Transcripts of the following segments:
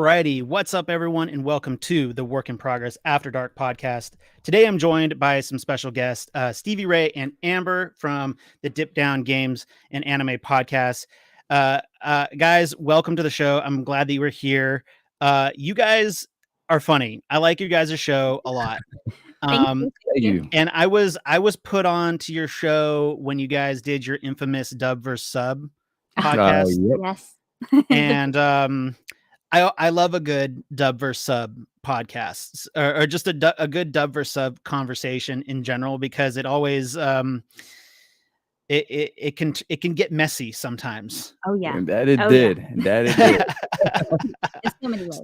Alrighty, what's up, everyone, and welcome to the Work in Progress After Dark podcast. Today, I'm joined by some special guests, Stevie Ray and Amber from the Dip Down Games and Anime podcast. Guys, welcome to the show. I'm glad that you were here. You guys are funny. I like your guys' show a lot. Thank you. And I was put on to your show when you guys did your infamous Dub vs. Sub podcast. Yep. Yes. And I love a good Dub vs. Sub podcast, or just a good Dub vs. Sub conversation in general, because it always it can get messy sometimes. Oh yeah. And that it Oh, did. yeah. And that it did. In so many ways.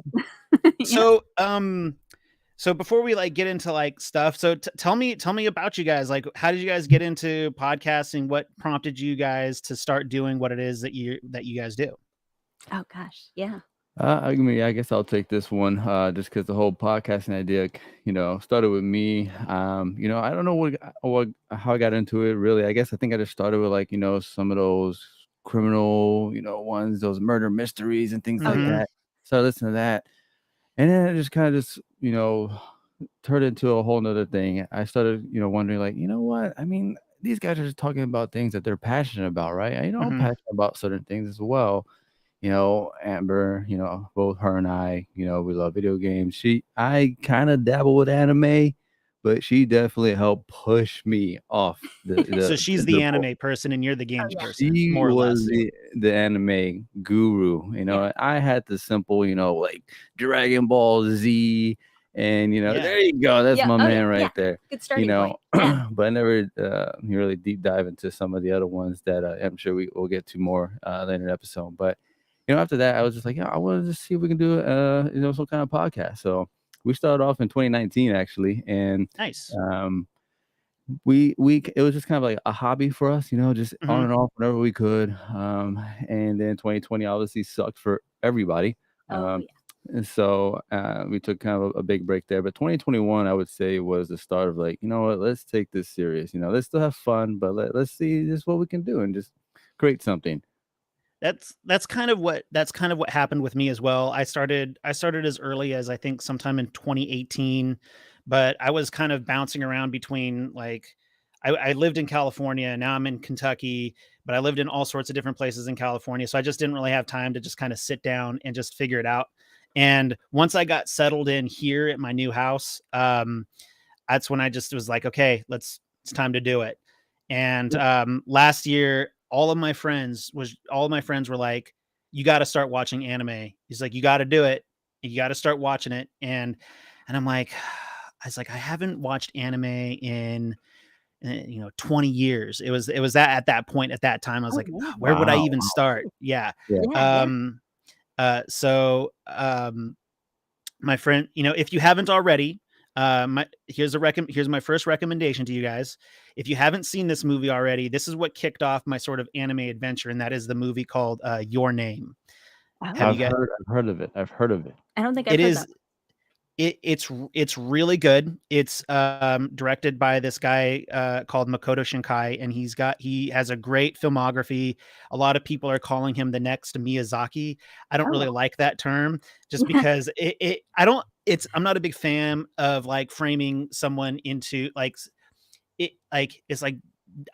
So before we get into stuff, so tell me about you guys. Like, how did you guys get into podcasting? What prompted you guys to start doing what it is that you guys do? Oh gosh. Yeah. I mean, I guess I'll take this one just because the whole podcasting idea, started with me. I don't know how I got into it really. I guess I think I just started with some of those criminal, ones, those murder mysteries and things like that. Started listening to that, and then it just kind of turned into a whole nother thing. I started, wondering what? I mean, these guys are just talking about things that they're passionate about, right? I'm passionate about certain things as well. Amber, both her and I, we love video games. I kind of dabble with anime, but she definitely helped push me off so she's the anime person and you're the games person. She more or was less. the anime guru. I had the simple, like Dragon Ball Z, and there you go. That's my man right there. Good starting point. Yeah. But I never really deep dive into some of the other ones that I'm sure we will get to more later in the episode. But after that, I was just like, I wanted to see if we can do some kind of podcast. So we started off in 2019 actually, and nice. It was just kind of like a hobby for us, just on and off whenever we could. And then 2020 obviously sucked for everybody. And so we took kind of a big break there. But 2021, I would say, was the start of let's take this serious. Let's still have fun, but let's see just what we can do and just create something. That's kind of what happened with me as well. I started as early as I think sometime in 2018, but I was kind of bouncing around between I lived in California and now I'm in Kentucky, but I lived in all sorts of different places in California. So I just didn't really have time to just kind of sit down and just figure it out. And once I got settled in here at my new house, that's when I just was like, okay, it's time to do it. And last year, all of my friends were like, you got to start watching anime. He's like, you got to do it. You got to start watching it. And I'm like, I haven't watched anime in 20 years. It was that at that point, at that time, I was where would I even start? Yeah. My friend, if you haven't already, here's my first recommendation to you guys. If you haven't seen this movie already, this is what kicked off my sort of anime adventure, and that is the movie called Your Name. I've heard of it. I don't think I've it heard is. That. It's really good. It's directed by this guy called Makoto Shinkai, and he has a great filmography. A lot of people are calling him the next Miyazaki. I don't really like that term, just because I'm not a big fan of framing someone into it's like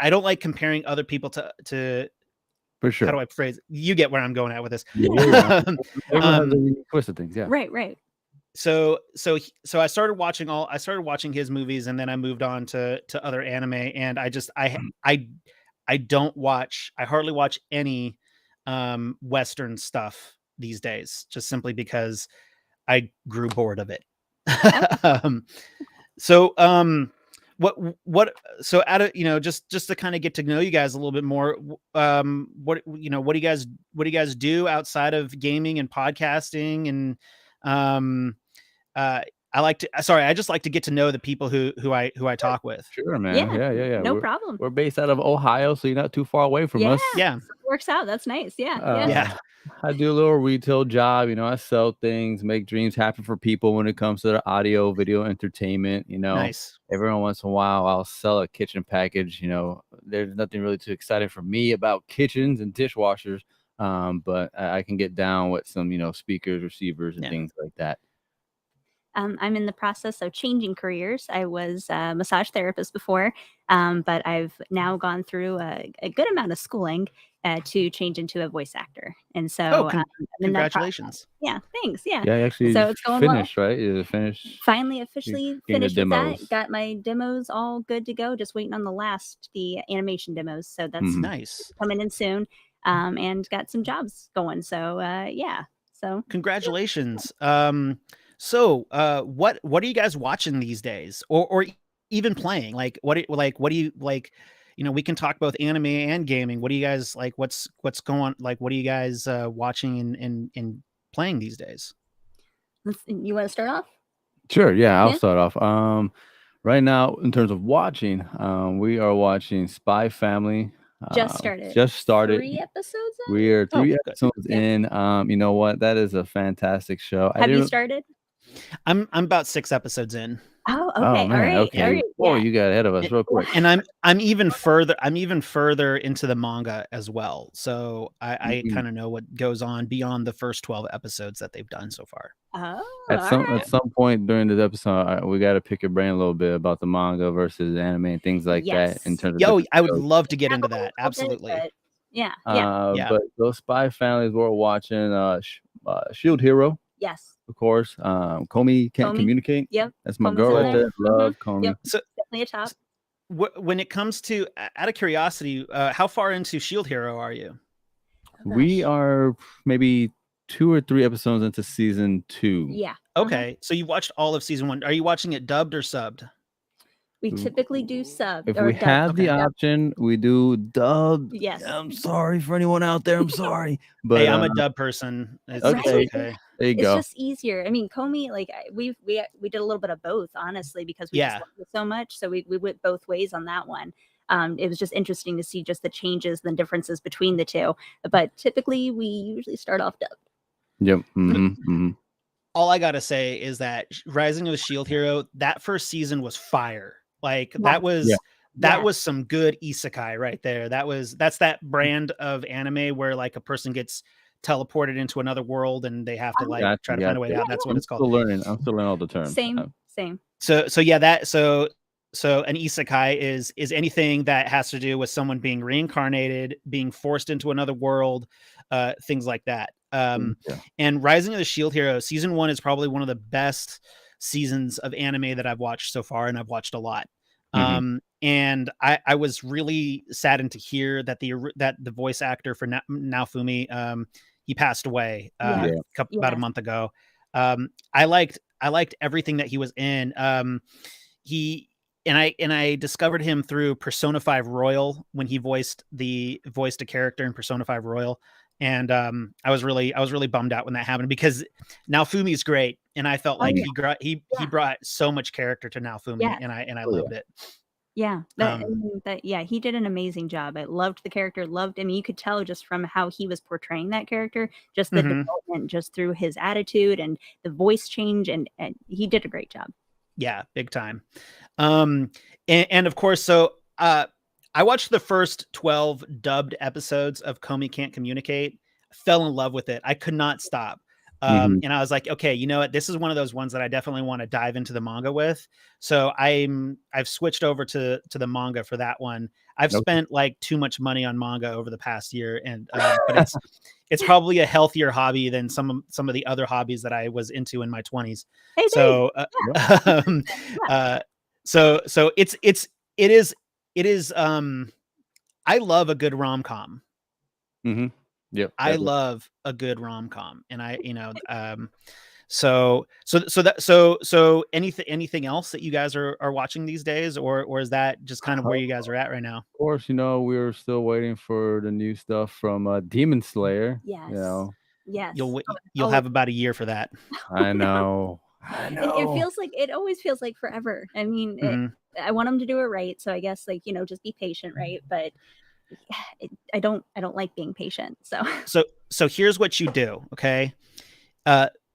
I don't like comparing other people to for sure. How do I phrase it? You get where I'm going at with this. Everyone has a unique twist of things. Yeah. Right. So I started watching his movies, and then I moved on to other anime, and I hardly watch any Western stuff these days, just simply because I grew bored of it. So out of just to kind of get to know you guys a little bit more, what do you guys do outside of gaming and podcasting? And I just like to get to know the people who I talk with. Sure, man. Yeah. No problem. We're based out of Ohio, so you're not too far away from us. Yeah. Works out. That's nice. Yeah. I do a little retail job. I sell things, make dreams happen for people when it comes to their audio, video entertainment. Nice. Every once in a while, I'll sell a kitchen package. There's nothing really too exciting for me about kitchens and dishwashers. but I can get down with some, speakers, receivers, and Yeah. things like that. I'm in the process of changing careers. I was a massage therapist before, but I've now gone through a good amount of schooling to change into a voice actor. And so Oh, I'm in that process. congratulations. Yeah, thanks. Yeah. Yeah, actually So it's going well. finished, right? Is it finished? Finally, officially Getting the finished with that. demos. Got my demos all good to go. Just waiting on the animation demos. So that's Nice. coming in soon. And got some jobs going. So yeah. So Congratulations. So what are you guys watching these days, or even playing? Like what do you like? We can talk both anime and gaming. What do you guys like? What's going, like, what are you guys watching and playing these days? you want to start off? Sure. Yeah, I'll Yeah. start off. Right now, in terms of watching, we are watching Spy Family. Just started. Just started. 3 episodes in? We are 3 good. episodes Yeah. in. You know what? That is a fantastic show. Have you started? I'm about 6 episodes in. Oh, okay. Oh All man, right. okay. All right. Oh, Yeah. you got ahead of us real quick. And I'm even further into the manga as well. So I Mhm. kind of know what goes on beyond the first 12 episodes that they've done so far. Oh, At all right. some point during this episode, we got to pick your brain a little bit about the manga versus anime and things like that in Yes. terms of Yo, different I would shows. love to get into Dabble a that. little bit, Absolutely. but yeah. Yeah. Yeah. But those Spy Families we're watching, Shield Hero, Yes. of course. Comey Can't Comey. Communicate. Yep. That's my Comey's girl in right there. there. Love Comey. Yep. So Definitely a top. when it comes to, out of curiosity, how far into Shield Hero are you? Oh, We gosh. are maybe 2 or 3 episodes into season 2. Yeah. Okay, so you watched all of season 1. Are you watching it dubbed or subbed? We typically do sub If or we dub. have the Okay. option, we do dub. Yes. I'm sorry for anyone out there. I'm sorry. But Hey, I'm a dub person. It's okay. okay. There you It's go. just easier. I mean, Comey, like we did a little bit of both, honestly, because we just Yeah. loved it so much. So we went both ways on that one. It was just interesting to see just the changes, the differences between the two. But typically, we usually start off dub. Yep. Mm-hmm. All I gotta say is that Rising of the Shield Hero, that first season was fire. Like Yeah. that was Yeah. that was some good isekai right there. That's that brand of anime where like a person gets teleported into another world and they have to like try to find a way out. That's what it's called. I'm still learning all the terms. Same. So yeah, so an isekai is anything that has to do with someone being reincarnated, being forced into another world, things like that. And Rising of the Shield Hero season 1 is probably one of the best seasons of anime that I've watched so far, and I've watched a lot. And I was really saddened to hear that the voice actor for Naofumi, he passed away about a month ago. I liked everything that he was in. I discovered him through Persona 5 Royal when he voiced a character in Persona 5 Royal. And I was really bummed out when that happened because Naofumi is great, and I felt like he brought so much character to Naofumi, and I loved it. Yeah, he did an amazing job. I loved the character. I mean, you could tell just from how he was portraying that character, just the development, just through his attitude and the voice change, and he did a great job. Yeah, big time. And of course, so I watched the first 12 dubbed episodes of Comey Can't Communicate. Fell in love with it. I could not stop. And I was like, okay, you know what? This is one of those ones that I definitely want to dive into the manga with. So I've switched over to the manga for that one. I've spent like too much money on manga over the past year, and but it's probably a healthier hobby than some of the other hobbies that I was into in my 20s. Hey, So so it is I love a good rom-com. Yep. I love a good rom-com, and so anything else that you guys are watching these days, or is that just kind of where you guys are at right now? Of course, we're still waiting for the new stuff from Demon Slayer. Yes. Yes. You'll have about a year for that. I know. It always feels like forever. I mean, I want them to do it right, so I guess just be patient, right? But I don't like being patient. So here's what you do, okay?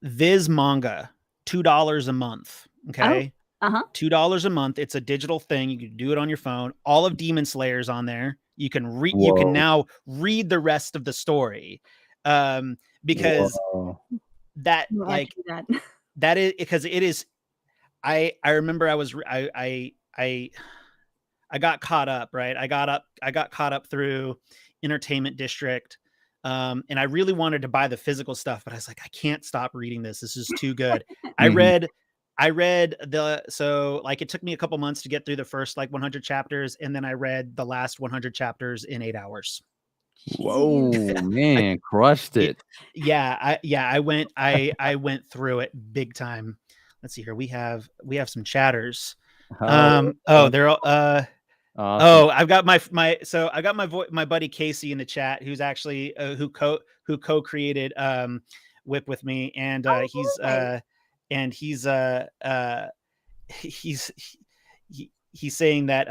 Viz Manga, $2 a month, okay? $2 a month. It's a digital thing. You can do it on your phone. All of Demon Slayer's on there. You can now read the rest of the story. Because Whoa. that You like actually that. that is because it is. I remember I got caught up, right? I got caught up through Entertainment District. And I really wanted to buy the physical stuff, but I was like, I can't stop reading this. This is too good. I Mhm. read so like it took me a couple months to get through the first like 100 chapters, and then I read the last 100 chapters in 8 hours. Whoa, Jeez. man, crushed Yeah, it. I went through it big time. Let's see here. We have some chatters. Oh, They're all awesome. I've got my buddy Casey in the chat, who's actually who co-created Whip with me, and Oh, he's nice. and he's he's he's saying that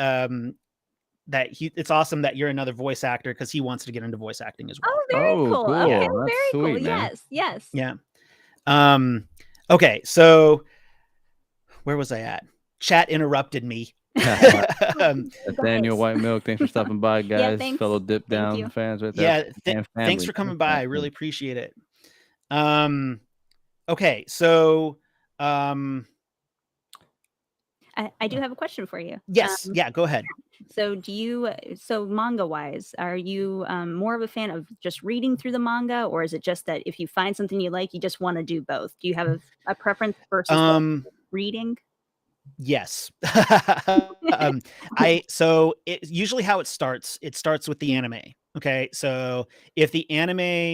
it's awesome that you're another voice actor, because he wants to get into voice acting as well. Oh, very Oh, cool. Okay, Yeah. cool. That's very cool. sweet, man. Yes, yes. Yeah. Okay, so where was I at? Chat interrupted me. Nathaniel White Milk, thanks for stopping by, Yeah, guys. thanks. Fellow Dip Thank Down you. fans right there. Yeah, And thanks family. for coming Thanks, by. I family. really appreciate it. Okay, so I do have a question for you. yes, yeah, go ahead. So manga wise, are you more of a fan of just reading through the manga, or is it just that if you find something you like, you just want to do both? Do you have a preference versus reading? Yes. It usually how it starts with the anime. Okay, so if the anime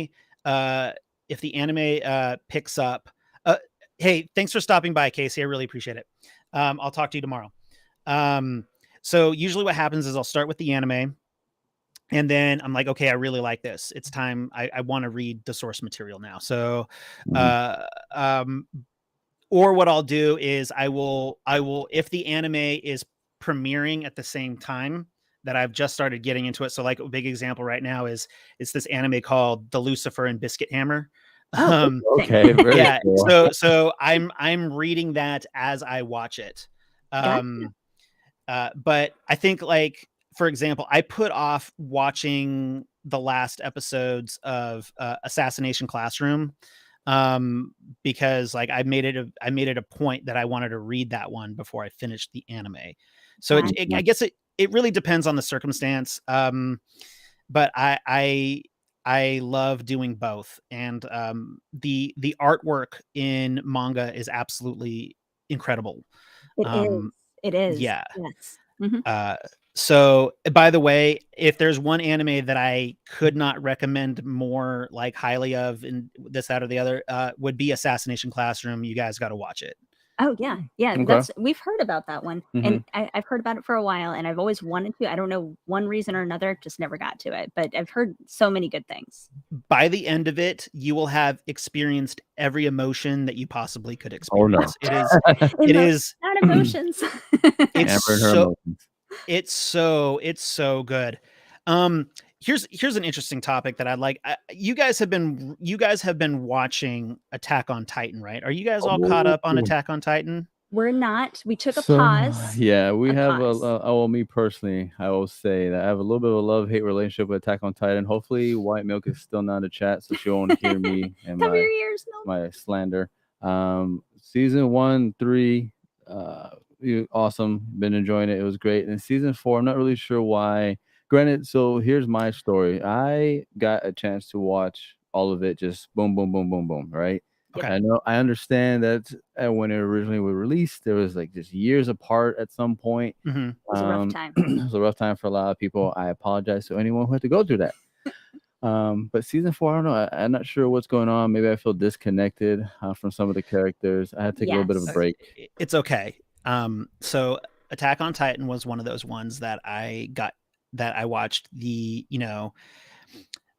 picks up, hey, thanks for stopping by, Casey. I really appreciate it. I'll talk to you tomorrow. So usually what happens is I'll start with the anime, and then I'm like, okay, I really like this. It's time. I want to read the source material now. So, or what I'll do is I will, if the anime is premiering at the same time that I've just started getting into it. So like a big example right now is it's this anime called The Lucifer and Biscuit Hammer. Oh, Okay, very Yeah. cool. So I'm reading that as I watch it. Gotcha. But I think, like, for example, I put off watching the last episodes of Assassination Classroom, because like I made it a point that I wanted to read that one before I finished the anime. So Gotcha. I guess it really depends on the circumstance. But I love doing both, and the artwork in manga is absolutely incredible. It is. It is. Yeah. Yes. Mhm. So by the way, if there's one anime that I could not recommend more like highly of in this, that, or the other, would be Assassination Classroom. You guys got to watch it. Oh yeah, yeah. Okay. We've heard about that one, and I've heard about it for a while, and I've always wanted to. I don't know, one reason or another, just never got to it. But I've heard so many good things. By the end of it, you will have experienced every emotion that you possibly could Oh no. experience. It is Not emotions. it's Amber and her so emotions. it's so good. Here's an interesting topic that I'd like. You guys have been watching Attack on Titan, right? Are you guys all caught up on Attack on Titan? We're not. We took a pause. Yeah, we have pause. well, me personally, I will say that I have a little bit of a love-hate relationship with Attack on Titan. Hopefully, White Milk is still not in the chat, so she won't hear me and Cover your ears, Milk. my slander. Season 1, 3, awesome. Been enjoying it. It was great. And season 4, I'm not really sure why. Granted, so here's my story. I got a chance to watch all of it, just boom, boom, boom, boom, boom, right? Okay. I understand that when it originally was released, there was like just years apart at some point. Mm-hmm. It was a rough time. It was a rough time for a lot of people. I apologize to anyone who had to go through that. But season 4, I don't know. I'm not sure what's going on. Maybe I feel disconnected from some of the characters. I had to take a little bit of a break. It's okay. So Attack on Titan was one of those ones that I watched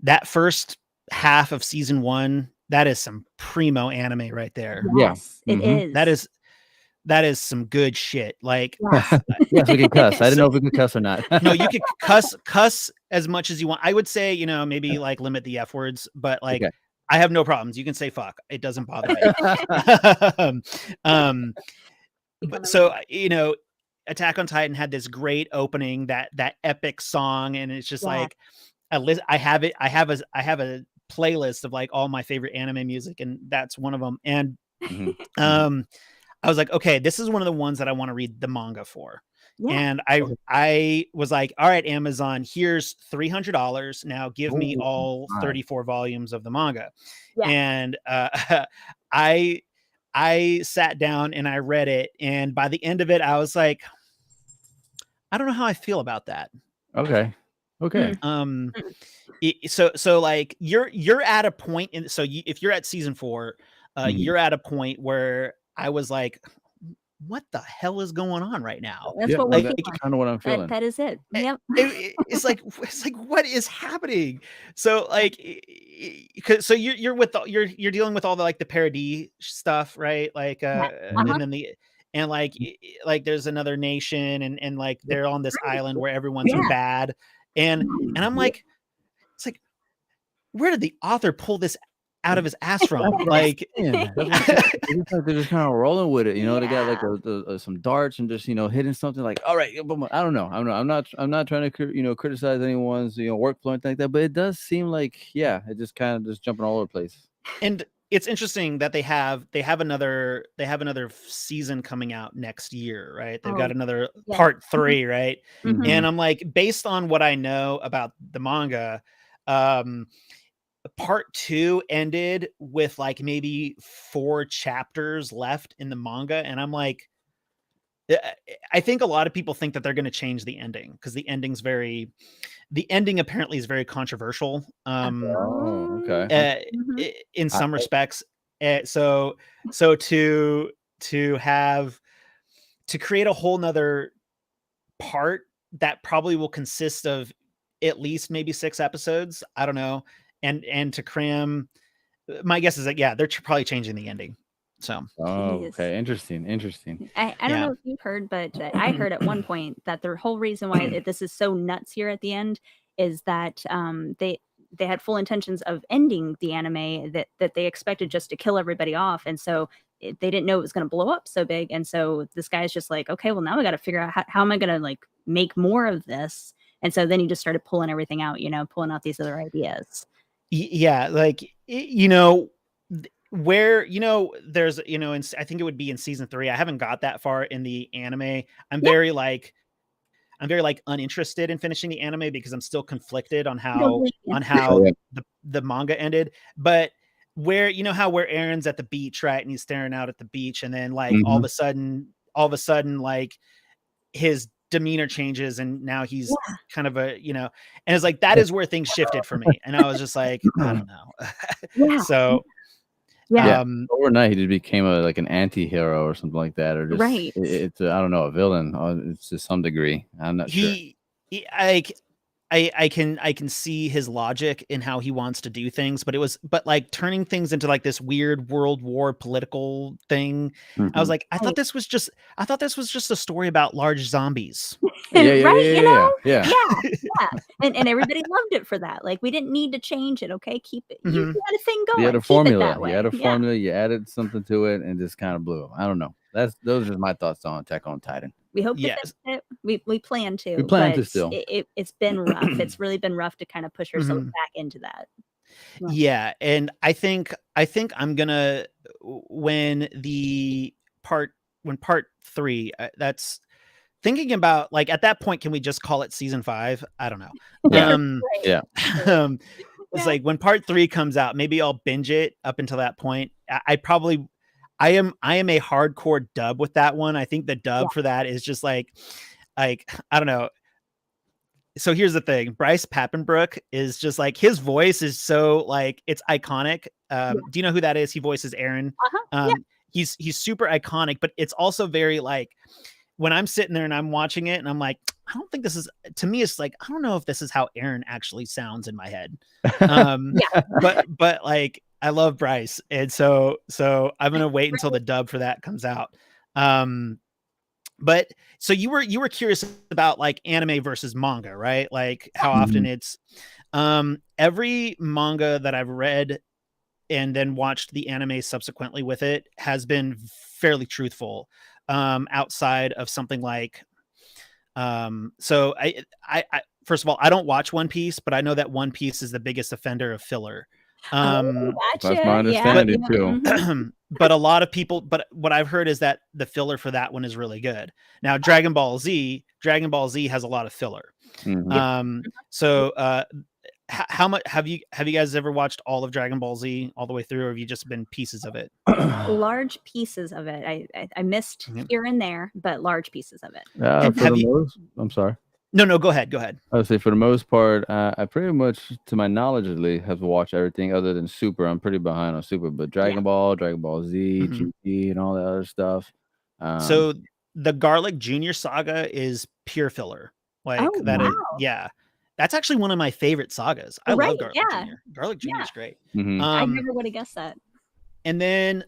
that first half of season 1. That is some primo anime right there. Yes, it is. That is some good shit. Like, yes, we can cuss. I didn't know if we could cuss or not. No, you could cuss as much as you want. I would say, maybe like limit the F words, but like, okay. I have no problems. You can say fuck. It doesn't bother me. But so, Attack on Titan had this great opening, that epic song, and it's just like, I have a playlist of like all my favorite anime music, and that's one of them. And Mhm. I was like, okay, this is one of the ones that I want to read the manga for. Yeah. And Okay. I was like, all right, Amazon, here's $300. Now give me Ooh, all nice. 34 volumes of the manga. Yeah. And I sat down and I read it. And by the end of it, I was like, I don't know how I feel about that. Okay. Okay. Mm. So like you're at a point in, so if you're at season 4, Mhm. you're at a point where I was like, what the hell is going on right now? That's Yeah, what no, we're Like, that's feeling. kind of what I'm feeling. That is it. Yep. it's like what is happening? So like, so you're with you're dealing with all the like the parody stuff, right? Like, Yeah. and then and like like there's another nation, and like they're on this island where everyone's Yeah. bad, and I'm like, it's like, where did the author pull this out of his ass That's from? what I'm Like, saying. That's what I'm saying. It looks like they're just kind of rolling with it. You know, they got like Yeah. some darts and just hitting something like, all right, boom, I don't know. I'm not trying to criticize anyone's workflow and things like that, but it does seem like it just kind of just jumping all over the place. and it's interesting that they have another season coming out next year, right? They've got Oh, another yeah. part 3, right? Mhm. And I'm like, based on what I know about the manga, part 2 ended with like maybe 4 chapters left in the manga, and I'm like, I think a lot of people think that they're going to change the ending because the ending apparently is very controversial. Oh, okay. Mhm. In I, some respects. So to have to create a whole nother part that probably will consist of at least maybe 6 episodes. I don't know. And to cram, my guess is that, yeah, they're probably changing the ending. So, oh, Jeez. okay. Interesting. I don't yeah. know if you've heard, but I heard at one point that the whole reason why this is so nuts here at the end is that they had full intentions of ending the anime, that they expected just to kill everybody off, and so they didn't know it was going to blow up so big, and so this guy's just like, okay, well now I got to figure out how am I going to like make more of this, and so then he just started pulling everything out, pulling out these other ideas. Yeah, like, where, there's, I think it would be in season 3. I haven't got that far in the anime. I'm Yeah, very like uninterested in finishing the anime because I'm still conflicted on I don't how blame you. Oh, yeah. the manga ended. But where, where Aaron's at the beach, right? And he's staring out at the beach, and then like Mhm. all of a sudden, like his demeanor changes, and now he's kind of and it's like that is where things shifted for me. And I was just like, I don't know. Yeah, So yeah, Yeah. Overnight, he just became like an anti-hero or something like that, or just right. it's I don't know, a villain. It's to some degree. I'm not sure. he like I can see his logic in how he wants to do things, but like turning things into like this weird World War political thing. I was Mhm. like, I thought this was just a story about large zombies. Yeah, yeah, Right, yeah, yeah, yeah. Yeah, yeah, and everybody loved it for that, like, we didn't need to change it, okay? Keep it, you Mhm. had a thing You had going, a keep it formula. that You had way, a yeah. formula. You added something to it, and just kind of blew up. I don't know. Those are my thoughts on Attack on Titan. We hope to Yes. finish it, we plan We to, plan but to still. it's been rough, it's really been rough to kinda push ourselves Mhm. back into that. Yeah. Yeah, and I think I'm gonna, when the part 3, that's thinking about, like, at that point, can we just call it season 5? I don't know. Yeah, Um, Right, yeah. um, it's yeah, like when part 3 comes out, maybe I'll binge it up until that point. I probably I am a hardcore dub with that one. I think the yeah, dub for that is just like I don't know. So here's the thing. Bryce Papenbrook is just like, his voice is so like, it's iconic. yeah, Do you know who that is? He voices Aaron. uh-huh, yeah, He's super iconic, but it's also very like, when I'm sitting there and I'm watching it and I'm like, I don't think this is, to me, it's like, I don't know if this is how Aaron actually sounds in my head. yeah, But like, I love Bryce. And so I'm going to wait until the dub for that comes out. But so you were curious about like anime versus manga, right? Like how often Mhm. it's, every manga that I've read and then watched the anime subsequently with it has been fairly truthful, outside of something like, so I first of all, I don't watch One Piece, but I know that One Piece is the biggest offender of filler. Oh, That's my gotcha. Yeah. understanding too. But a lot of people, but what I've heard is that the filler for that one is really good. Now, Dragon Ball Z has a lot of filler. Mhm. So how much have you guys ever watched all of Dragon Ball Z all the way through, or have you just been pieces of it? Large pieces of it. I missed Mhm. here and there, but large pieces of it. For Have the you? most, I'm sorry. No, go ahead. Go ahead. I would say for the most part, I pretty much, to my knowledge at least, have watched everything other than Super. I'm pretty behind on Super, but Yeah. Dragon Ball Z, Mhm. GT, and all that other stuff. So the Garlic Jr. saga is pure filler. Like Oh, that is, wow. yeah. That's actually one of my favorite sagas. I Right. love Garlic Yeah. Jr. Garlic Jr. Yeah. is great. Mhm. I never would have guessed that. And then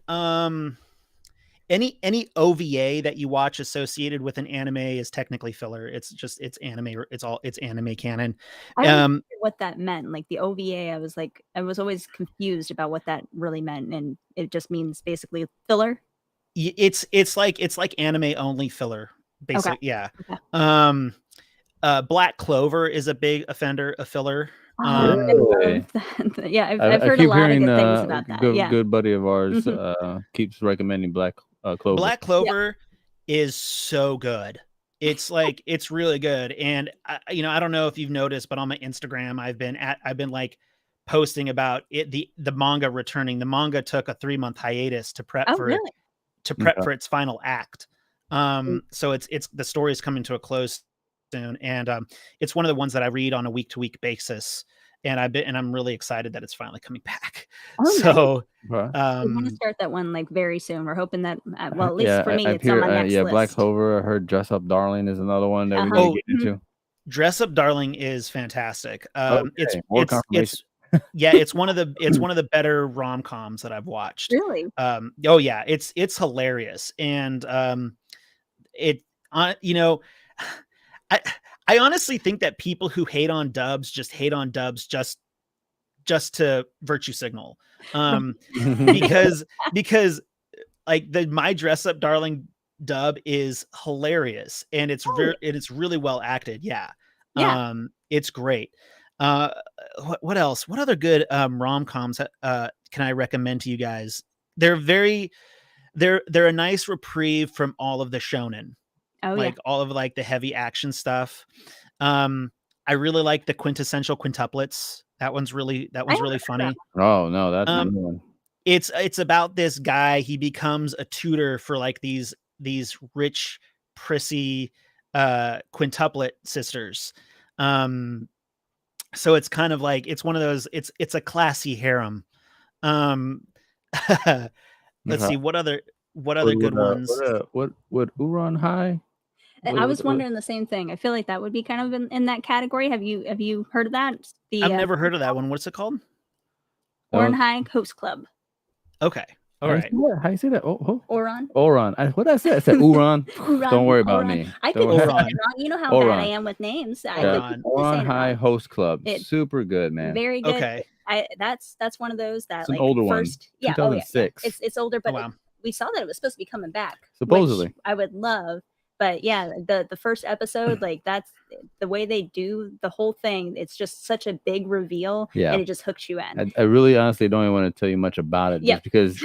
any OVA that you watch associated with an anime is technically filler. It's anime. It's anime canon. I always wondered what that meant. Like the OVA, I was always confused about what that really meant, and it just means basically filler. It's like anime only filler, basically. Okay. Yeah. Okay. Black Clover is a big offender of filler. Oh, I Really? love that. Yeah, I've I heard a keep lot of hearing good things about that. Yeah. good buddy of ours Mhm. keeps recommending Black Clover. Black Yeah. Clover is so good. It's like it's really good. And I don't know if you've noticed, but on my Instagram, I've been like posting about it, the manga returning. The manga took a 3-month hiatus to prep Oh, for it, really? to prep Okay. for its final act. So it's the story is coming to a close soon, and it's one of the ones that I read on a week-to-week basis, and I'm really excited that it's finally coming back. Oh, nice. So Okay. We want to start that one like very soon. We're hoping that, well, at least Yeah, for me, I it's on hear my next Black list. Clover. I heard Dress Up Darling is another one that we need to Oh, get into. Dress Up Darling is fantastic. Okay, more confirmation. It's one of the better rom-coms that I've watched. Really? Oh yeah, it's hilarious. And it you know, I honestly think that people who hate on dubs just hate on dubs just to virtue signal. Because like the My Dress Up Darling dub is hilarious, and it's really well acted. Yeah. Yeah. It's great. What else? What other good rom-coms can I recommend to you guys? They're a nice reprieve from all of the shonen. Oh, yeah. Like all of like the heavy action stuff. I really like the quintessential quintuplets. That one's really funny. Oh no, that's a Um, new one. It's about this guy. He becomes a tutor for like these rich, prissy quintuplet sisters. So it's kind of like it's one of those. It's a classy harem. Let's Okay. see what other good ones. Would Uran High? I was wondering the same thing. I feel like that would be kind of in that category. Have you heard of that? I've never heard of that one. What's it called? Oranhai Host Club. Okay. All right. How you say that? Oran. What did I say? I said Uran. Don't worry about me. I could say it wrong. You know how bad I am with names. Oran High Host Club. Super good, man. Very good. Okay. That's one of those that It's like an older first, one. 2006. It's older, but wow. We saw that it was supposed to be coming back. Supposedly. I would love. But yeah, the first episode, like that's the way they do the whole thing. It's just such a big reveal, and it just hooks you in. I really honestly don't even want to tell you much about it, just because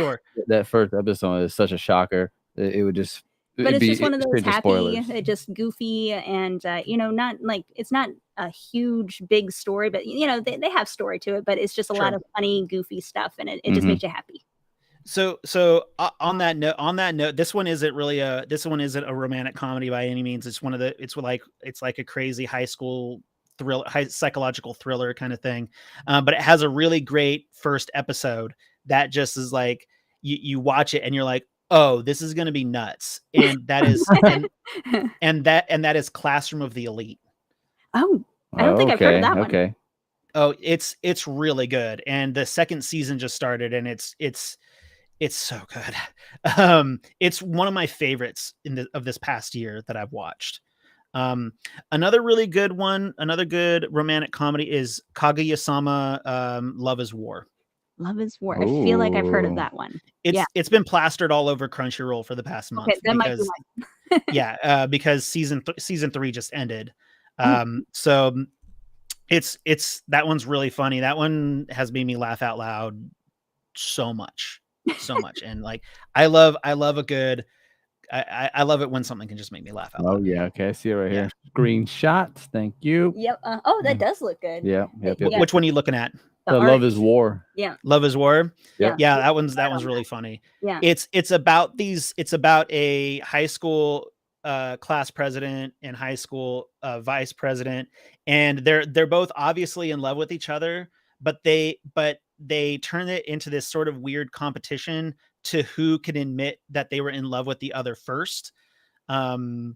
that first episode is such a shocker. It would just. But it's just one of those happy, just goofy, and not like it's not a huge big story, but they have story to it. But it's just a lot of funny, goofy stuff, and it just makes you happy. So on that note, this one isn't a romantic comedy by any means. It's like a crazy high school psychological thriller kind of thing. But it has a really great first episode that just is like you watch it and you're like, oh, this is going to be nuts. And that is, and that is Classroom of the Elite. Oh, I don't think I've heard of that one. Okay. Oh, it's really good. And the second season just started, and it's so good. It's one of my favorites of this past year that I've watched. Another really good one, another good romantic comedy is Kaguya-sama, Love is War. Love is War. I feel like I've heard of that one. It's been plastered all over Crunchyroll for the past month. Okay, that might be one. because season 3 just ended. So It's that one's really funny. That one has made me laugh out loud so much, and like I love a good. I love it when something can just make me laugh out Oh loud. yeah, okay, I see it right Yeah. here. Screenshots, thank you. Yep. Oh, that does look good. Yeah, yep, Yeah. Which one are you looking at? The Love art. is War. Yeah. Love is War. Yep. Yeah, that one's really funny. Yeah. It's about a high school class president and high school vice president, and they're both obviously in love with each other, but they turn it into this sort of weird competition to who can admit that they were in love with the other first. So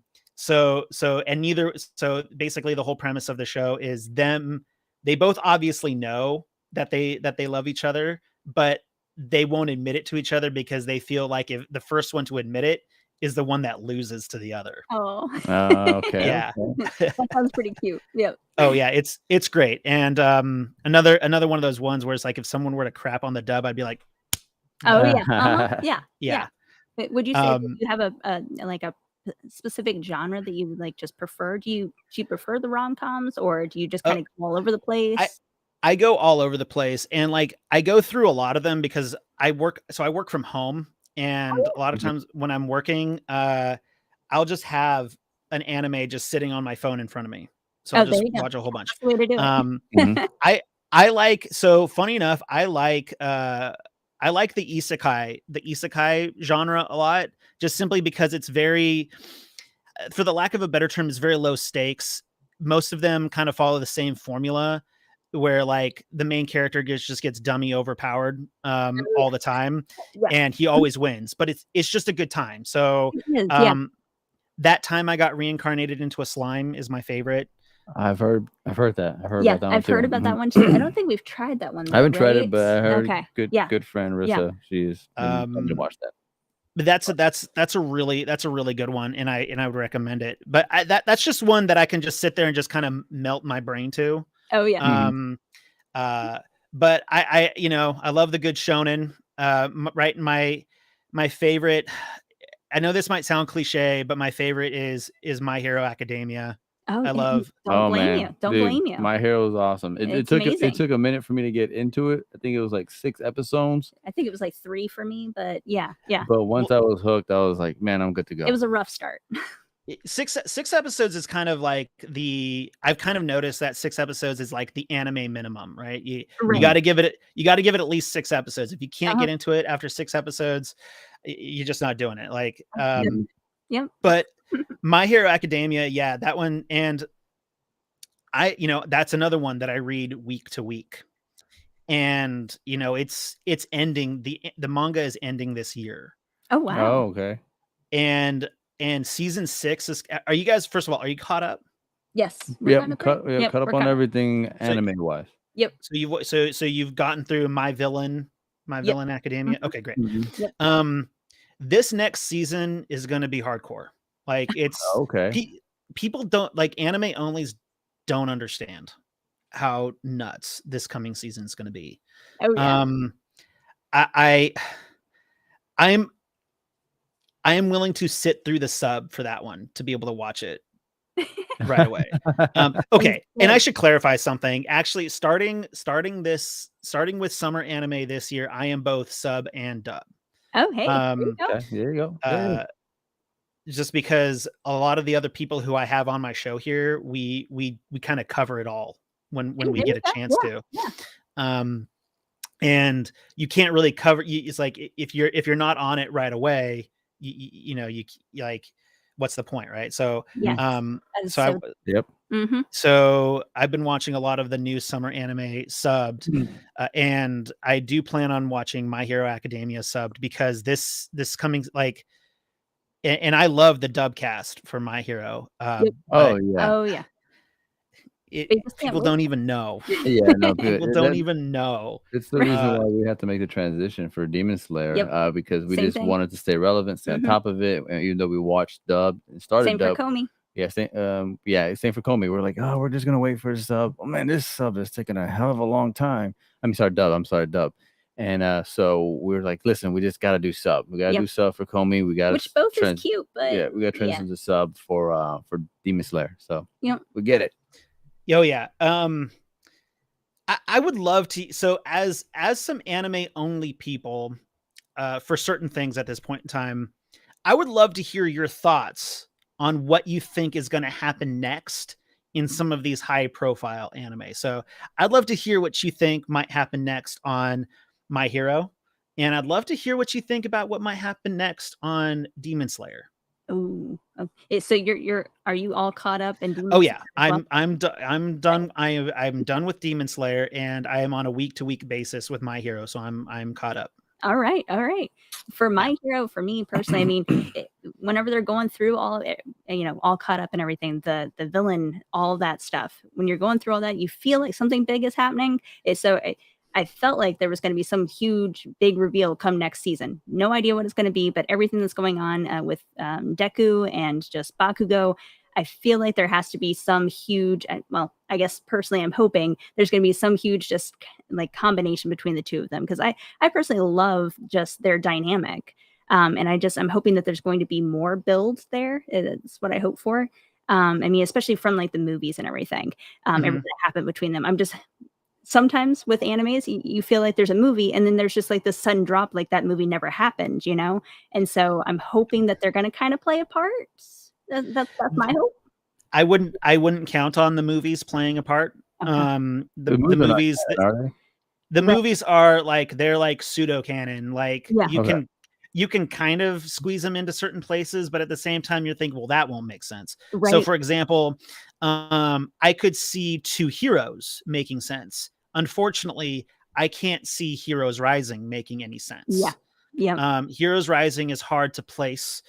basically the whole premise of the show is they both obviously know that they love each other, but they won't admit it to each other because they feel like if the first one to admit it is the one that loses to the other. Oh. Okay. Yeah. That sounds pretty cute. Yep. Oh yeah, it's great. And another one of those ones where it's like if someone were to crap on the dub, I'd be like, Oh yeah. Yeah. yeah. Would you say you have a specific genre that you like just prefer? Do you prefer the rom-coms, or do you just kind of go all over the place? I go all over the place, and like I go through a lot of them because I work from home, and a lot of times when I'm working, I'll just have an anime just sitting on my phone in front of me. So I'll just watch a whole bunch. That's the way to do it. I like, so funny enough, I like the isekai genre a lot, just simply because it's very, for the lack of a better term, it's very low stakes. Most of them kind of follow the same formula where like the main character just gets dummy overpowered all the time, and he always wins, but it's just a good time. So that time I got reincarnated into a slime is my favorite. I've heard that. I've heard about that one I've heard about that one too. I don't think we've tried that one though, I haven't tried it, but I heard good friend Rissa. Yeah. She's been watch that. But that's a really good one, and I would recommend it. But that's just one that I can just sit there and just kind of melt my brain to. Oh yeah. But I I love the good shonen. Right, my favorite, I know this might sound cliche, but my favorite is My Hero Academia. Oh, I love. Don't blame you. My Hero is awesome. It took a minute for me to get into it. I think it was like 6 episodes. I think it was like 3 for me, but yeah. But once I was hooked, I was like, man, I'm good to go. It was a rough start. 6 episodes is kind of like I've kind of noticed that 6 episodes is like the anime minimum, right? You got to give it at least 6 episodes. If you can't get into it after 6 episodes, you're just not doing it. Like, yep. But My Hero Academia, yeah, that one. And that's another one that I read week to week. And, it's ending, the manga is ending this year. Oh, wow. Oh, okay. And season 6 is, are you guys, first of all, are you caught up? Yes. Yep, caught up on everything anime wise. Yep. So you've gotten through My Villain Academia. Okay, great. Yep. This next season is going to be hardcore. Like it's okay. People don't like anime onlys don't understand how nuts this coming season is going to be. Oh yeah. I am willing to sit through the sub for that one to be able to watch it right away. Okay, and I should clarify something. Actually, starting with summer anime this year, I am both sub and dub. Oh hey, there you go. Just because a lot of the other people who I have on my show here, we kind of cover it all when we get a chance to. Yeah. And you can't really cover. It's like if you're not on it right away, you like, what's the point, right? So so I've been watching a lot of the new summer anime subbed, and I do plan on watching My Hero Academia subbed because this coming like. And I love the dub cast for My Hero. Oh yeah. People don't even know. Yeah, no, people don't even know. It's the reason why we have to make the transition for Demon Slayer, because we just wanted to stay relevant, stay on top of it. And even though we watched dub and started same dub, for Comey. Yeah, same for Comey. We're like, oh, we're just gonna wait for a sub. Oh man, this sub is taking a hell of a long time. I'm sorry, dub. And so we were like, listen, we just got to do sub. We got to do sub for Comey. We got which both is cute, but we got to transition to sub for Demon Slayer. So we get it. Oh yeah. I would love to. So as some anime only people, for certain things at this point in time, I would love to hear your thoughts on what you think is going to happen next in some of these high profile anime. So I'd love to hear what you think might happen next on My Hero. And I'd love to hear what you think about what might happen next on Demon Slayer. Oh, so are you all caught up in Demon Oh Slayer yeah, as well? I'm done. I'm done with Demon Slayer, and I am on a week to week basis with My Hero, so I'm caught up. All right, all right. For Yeah. My Hero, for me personally, I mean, whenever they're going through all of it, all caught up and everything, the villain, all that stuff. When you're going through all that, you feel like something big is happening. I felt like there was going to be some huge, big reveal come next season. No idea what it's going to be, but everything that's going on with Deku and just Bakugo, I feel like there has to be some huge, well, I guess personally, I'm hoping there's going to be some huge just like combination between the two of them, because I personally love just their dynamic. And I'm hoping that there's going to be more builds there. It's what I hope for. I mean, especially from like the movies and everything, everything that happened between them. Sometimes with animes, you feel like there's a movie and then there's just like this sudden drop, like that movie never happened, And so I'm hoping that they're going to kind of play a part. That's my hope. I wouldn't count on the movies playing a part. Okay. The movies, are they? The movies are like, they're like pseudo canon. Like you can kind of squeeze them into certain places, but at the same time you're thinking, well, that won't make sense. Right. So for example, I could see Two Heroes making sense. Unfortunately, I can't see Heroes Rising making any sense. Yeah. Heroes Rising is hard to place.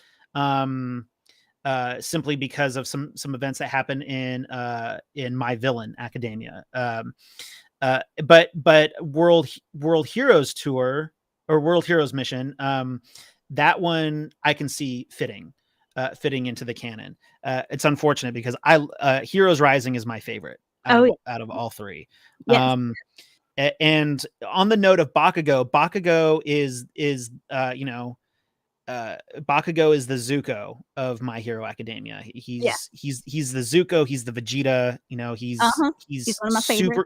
Simply because of some events that happen in My Villain Academia. But World Heroes Tour or World Heroes Mission, that one I can see fitting into the canon. It's unfortunate because Heroes Rising is my favorite out of all three. Yes. And on the note of Bakugo is Bakugo is the Zuko of My Hero Academia. He's the Zuko. He's the Vegeta. He's one of my super.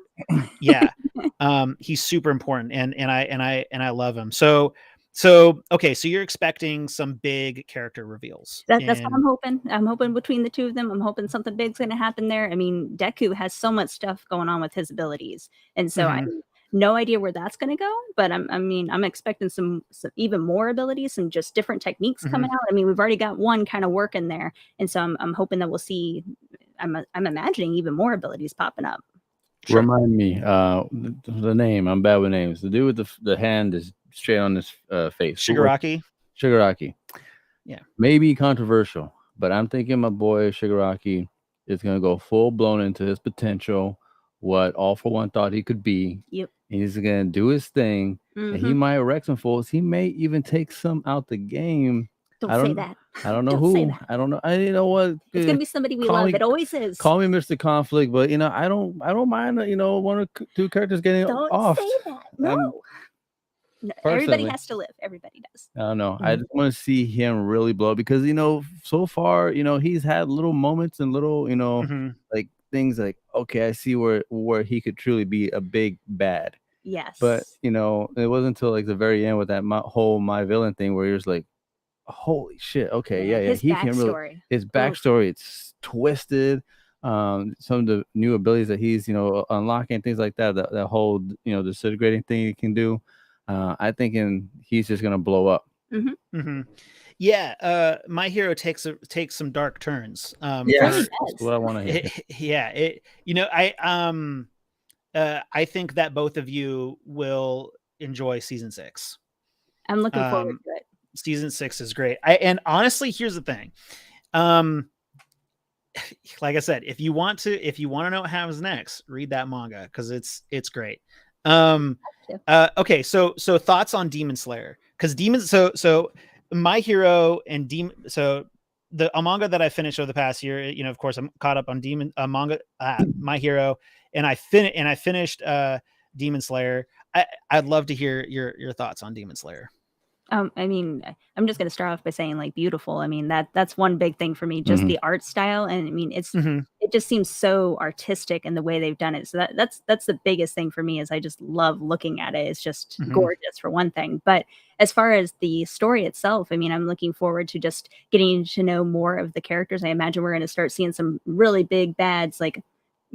Yeah, he's super important, and I love him. So okay. So you're expecting some big character reveals. That's what I'm hoping. I'm hoping between the two of them, I'm hoping something big's going to happen there. I mean, Deku has so much stuff going on with his abilities, and so I no idea where that's going to go, but I'm expecting some even more abilities, some just different techniques coming out. I mean, we've already got one kind of working there, and so I'm hoping that we'll see. I'm imagining even more abilities popping up. Sure. Remind me, the name. I'm bad with names. The dude with the hand is straight on his face. Shigaraki. Yeah, maybe controversial, but I'm thinking my boy Shigaraki is going to go full blown into his potential. What All For One thought he could be. Yep. He's gonna do his thing, and he might wreck some fools. He may even take some out the game. Don't say that. I don't know who. I don't know. I know what. It's gonna be somebody we love. It always is. Call me Mr. Conflict, but I don't mind. One or two characters getting off. Don't say that. No. Everybody has to live. Everybody does. I don't know. I just want to see him really blow because so far he's had little moments and little like things like, okay, I see where he could truly be a big bad. Yes. But it wasn't until like the very end with that whole My Villain thing where you're just like, holy shit, okay, yeah. He can really, his backstory, it's twisted. Some of the new abilities that he's unlocking, things like that whole disintegrating thing he can do. I think he's just gonna blow up. Yeah, My Hero takes some dark turns. That's what I want to hear. I think that both of you will enjoy season 6. I'm looking forward to it. Season 6 is great. And honestly, here's the thing. Like I said, if you want to know what happens next, read that manga because it's great. Okay, so thoughts on Demon Slayer, because so My Hero and the manga that I finished over the past year, of course I'm caught up on manga, My Hero, and I finished Demon Slayer. I'd love to hear your thoughts on Demon Slayer. I mean, I'm just gonna start off by saying, like, beautiful. I mean, that's one big thing for me, just Mhm. the art style, and I mean, Mhm. it just seems so artistic in the way they've done it. So that's the biggest thing for me is I just love looking at it. It's just Mhm. gorgeous for one thing. But as far as the story itself, I mean, I'm looking forward to just getting to know more of the characters. I imagine we're gonna start seeing some really big bads, like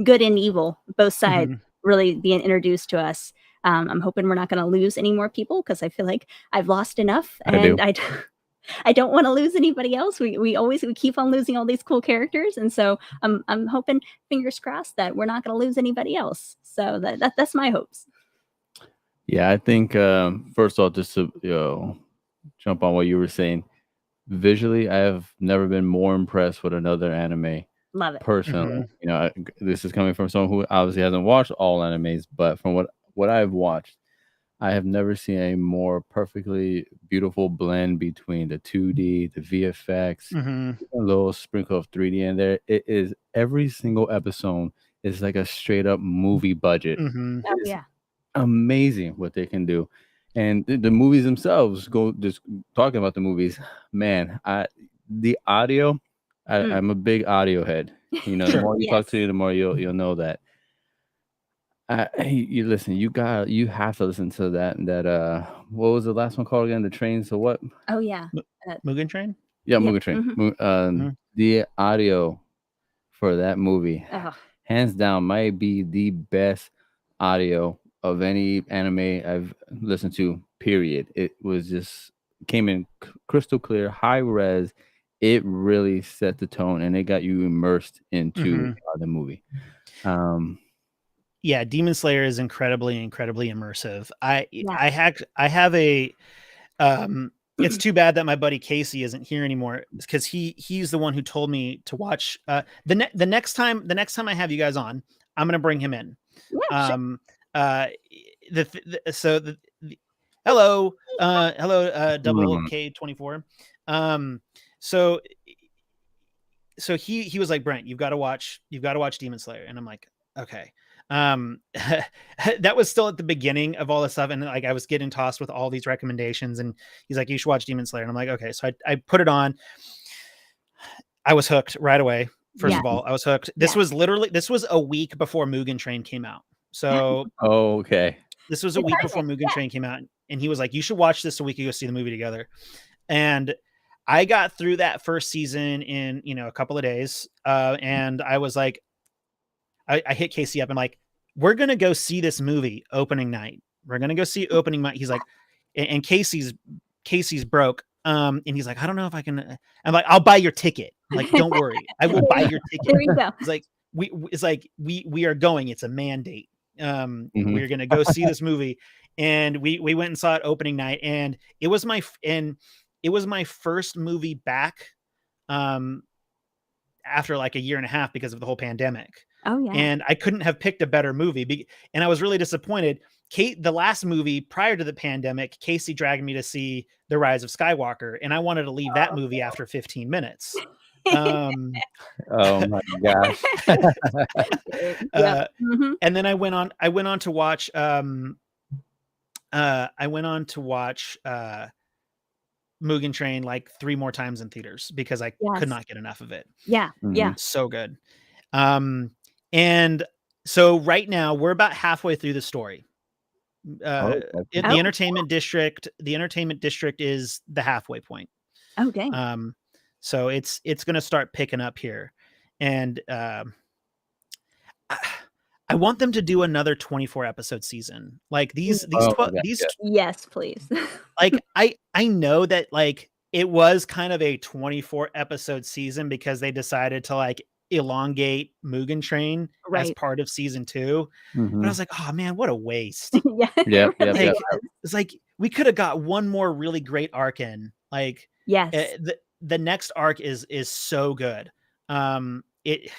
good and evil, both sides Mhm. really being introduced to us. I'm hoping we're not going to lose any more people because I feel like I've lost enough, I do. and I don't want to lose anybody else. We keep on losing all these cool characters, and so I'm hoping, fingers crossed, that we're not going to lose anybody else. So that's my hopes. Yeah, I think first off, just to jump on what you were saying, visually, I have never been more impressed with another anime. Love it. Personally, Mhm. this is coming from someone who obviously hasn't watched all animes, but from what I've watched, I have never seen a more perfectly beautiful blend between the 2D, the VFX, Mhm. a little sprinkle of 3D in there. It is every single episode is like a straight up movie budget. Mhm. Oh It's yeah. amazing what they can do. And the movies themselves go just talking about the movies, man, the audio, Mm. I'm a big audio head. The Sure. more you talk to Yes. you, the more you'll know that. You listen, you have to listen to that what was the last one called again? The train, so what? Oh yeah. M Uh, Mugen Train? Yeah, yeah. Mugen Train. Hmm. Mhm. The audio for that movie, Oh hands down, might be the best audio of any anime I've listened to. Period. It was just came in crystal clear, high res. It really set the tone, and it got you immersed into Mhm. the movie. Um, Yeah, Demon Slayer is incredibly, incredibly immersive. yeah. I have a it's too bad that my buddy Casey isn't here anymore because he's the one who told me to watch the next time I have you guys on, I'm gonna bring him in. Yeah. Sure. Um the so the hello double mm, K24. Um so he was like, Brent, you've got to watch Demon Slayer. And I'm like, okay. That was still at the beginning of all this stuff. And like, I was getting tossed with all these recommendations and he's like, you should watch Demon Slayer. And I'm like, okay. So I put it on. I was hooked right away. First Yeah. of all, I was hooked. Yeah. This was a week before Mugen Train came out. So okay. this was a The week before timing. Mugen Yeah. Train came out. And he was like, you should watch this so we could go see the movie together. And I got through that first season in, a couple of days. And I was like, I hit Casey up and like, we're going to go see this movie opening night. We're going to go see opening night. He's like, and Casey's broke. And he's like, I don't know if I can, I'm like, I'll buy your ticket. Like, don't worry. I will buy your ticket. There you go. It's like, we are going, it's a mandate. Mhm. We're going to go see this movie. And we went and saw it opening night and it was my first movie back, after like a year and a half because of the whole pandemic. Oh yeah. And I couldn't have picked a better movie. And I was really disappointed. The last movie prior to the pandemic, Casey dragged me to see The Rise of Skywalker, and I wanted to leave that movie after 15 minutes. Um, Oh my gosh. Yep. uh, Hmm. and then I went on to watch, Mugen Train like 3 more times in theaters because I could Yes. not get enough of it. Yeah. Yeah. Mhm. So good. And so right now we're about halfway through the story. Uh, Oh, that's the Oh. entertainment district is the halfway point. Oh dang. Um, so it's going to start picking up here, and I, I want them to do another 24 episode season. Like oh my god. these Yes, please. like I know that like it was kind of a 24 episode season because they decided to like elongate Mugen Train as Right. part of season 2. But I Mhm. was like, oh man, what a waste. Yeah. Yep, It yep, really Like yep. is. it's like we could have got one more really great arc in. Like Yes. the next arc is so good. It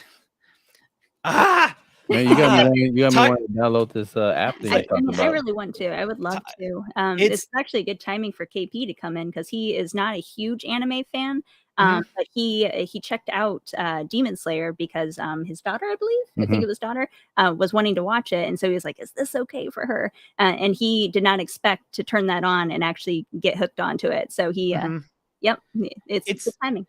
ah Man, you got me wanting, you got me Talk- wanting to download this app that you talked I about. really want to. I would love to. It's It's actually good timing for KP to come in because he is not a huge anime fan. Mhm. But he checked out Demon Slayer because his daughter, I believe, I think Mhm. it was daughter, was wanting to watch it, and so he was like, "Is this okay for her?" And he did not expect to turn that on and actually get hooked onto it. So he, Mhm. yep, it's good it's timing.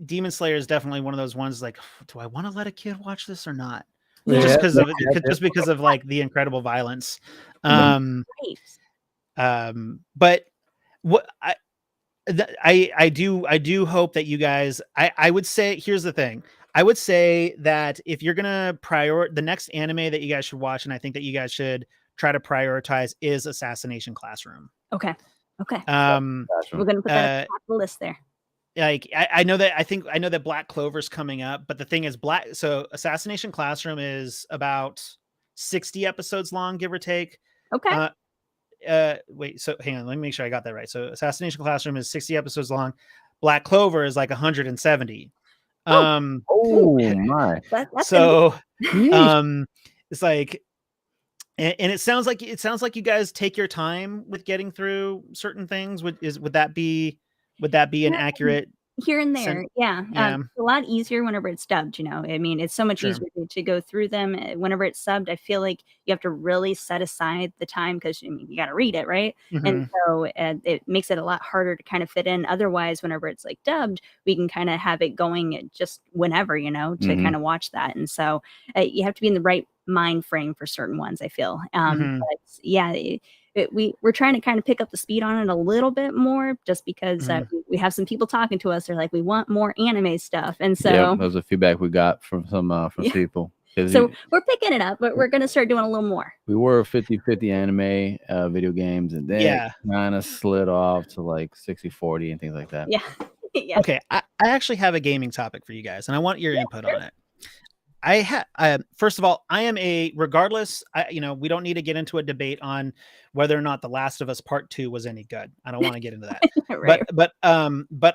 Demon Slayer is definitely one of those ones like, do I want to let a kid watch this or not? Yeah, Just Yeah, because of that's it. just because of like the incredible violence. Mhm. right. But what I do hope that you guys I would say here's the thing. I would say that if you're gonna the next anime that you guys should watch, and I think that you guys should try to prioritize, is Assassination Classroom. Okay. Okay. Um We're gonna put that at the uh top of the list there. like I know that Black Clover's coming up, but the thing is Assassination Classroom is about 60 episodes long, give or take. Okay. Uh Wait, so hang on, let me make sure I got that right. So Assassination Classroom is 60 episodes long. Black Clover is like 170. Oh, ooh, Oh my. that's gonna be So Yeesh. it's like and it sounds like you guys take your time with getting through certain things. Would that be an yeah, accurate here and sen- there. Yeah. yeah, It's a lot easier whenever it's dubbed, I mean, it's so much sure. easier to go through them. Whenever it's subbed, I feel like you have to really set aside the time because I mean, you got to read it, right? And Mhm. so it makes it a lot harder to kind of fit in. Otherwise, whenever it's like dubbed, we can kind of have it going just whenever, to Mhm. kind of watch that. And so you have to be in the right mind frame for certain ones, I feel. Mhm. But yeah, we're trying to kind of pick up the speed on it a little bit more just because Mhm. we have some people talking to us. They're like, we want more anime stuff. And Yep, so, that was the feedback we got from some from yeah, people. Because so we're picking it up, but we're going to start doing a little more. we were 50-50 anime video games, and then it Yeah. kind of slid off to like 60-40 and things like that. Yeah. Yeah. Okay, I actually have a gaming topic for you guys, and I want your input on it. First of all, I am regardless. We don't need to get into a debate on whether or not The Last of Us Part 2 was any good. I don't want to get into that. Right. But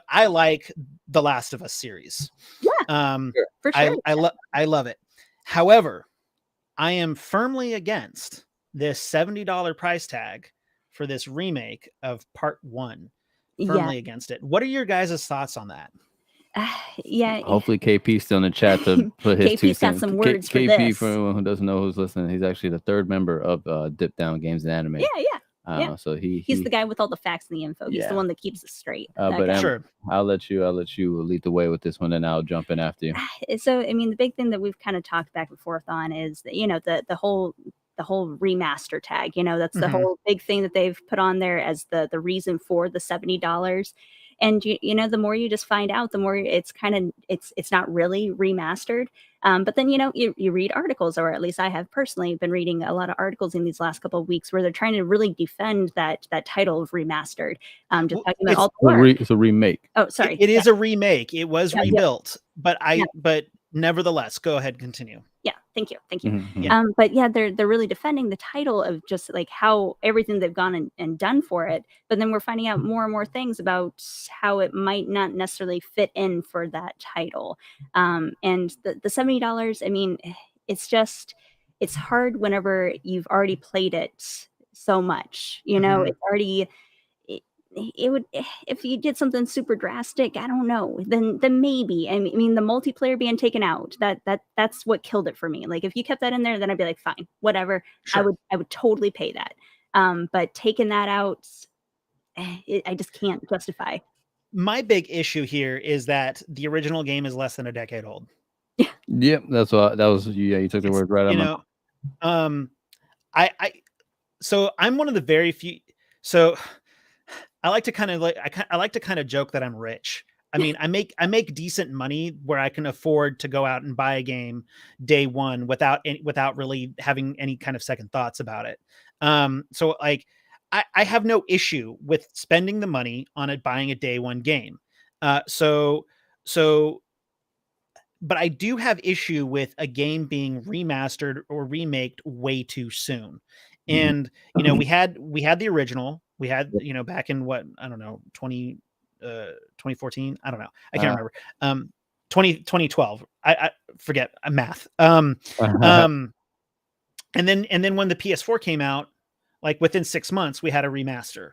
I like the Last of Us series. Yeah, for sure. I love it. However, I am firmly against this $70 price tag for this remake of Part 1. Yeah. Firmly against it. What are your guys' thoughts on that? Yeah. Hopefully KP's still in the chat to put his KP's got $2. some words for KP, this. for anyone who doesn't know who's listening, he's actually the third member of Dip Down Games and Anime. Yeah. So He's the guy with all the facts and the info. He's the one that keeps us straight. But Sure. I'll let you lead the way with this one, and I'll jump in after you. So I mean, the big thing that we've kind of talked back and forth on is that, the whole remaster tag. That's the Mhm. whole big thing that they've put on there as the reason for the $70. And the more you just find out, the more it's kind of it's not really remastered. But then you read articles, or at least I have personally been reading a lot of articles in these last couple of weeks where they're trying to really defend that title of remastered. Just Well, talking about all the work. It's a remake. Oh, sorry. It is a remake. It was Yeah. rebuilt, but Yeah. but nevertheless, go ahead, continue. Yeah, thank you. Mhm. Yeah. But yeah, they're really defending the title of just like how everything they've gone and done for it. But then we're finding out more and more things about how it might not necessarily fit in for that title. And the $70, I mean, it's hard whenever you've already played it so much. Mhm. It's already it would, if you did something super drastic, I don't know, then maybe. I mean, the multiplayer being taken out, that's what killed it for me. Like if you kept that in there, then I'd be like, fine, whatever. Sure. I would totally pay that. But taking that out, I just can't justify. My big issue here is that the original game is less than a decade old. Yep, that's what that was. Yeah, you took the word right out of my mouth. um, so I'm one of the very few. So I like to kind of joke that I'm rich. I mean, I make decent money where I can afford to go out and buy a game day one without really having any kind of second thoughts about it. So like I have no issue with spending the money on it, buying a day one game. So but I do have issue with a game being remastered or remaked way too soon. Mhm. And we had the original. We had back in what, I don't know, 2014. I don't know. I can't remember. 2012. forget math. Um, and then when the PS4 came out, like within 6 months, we had a remaster.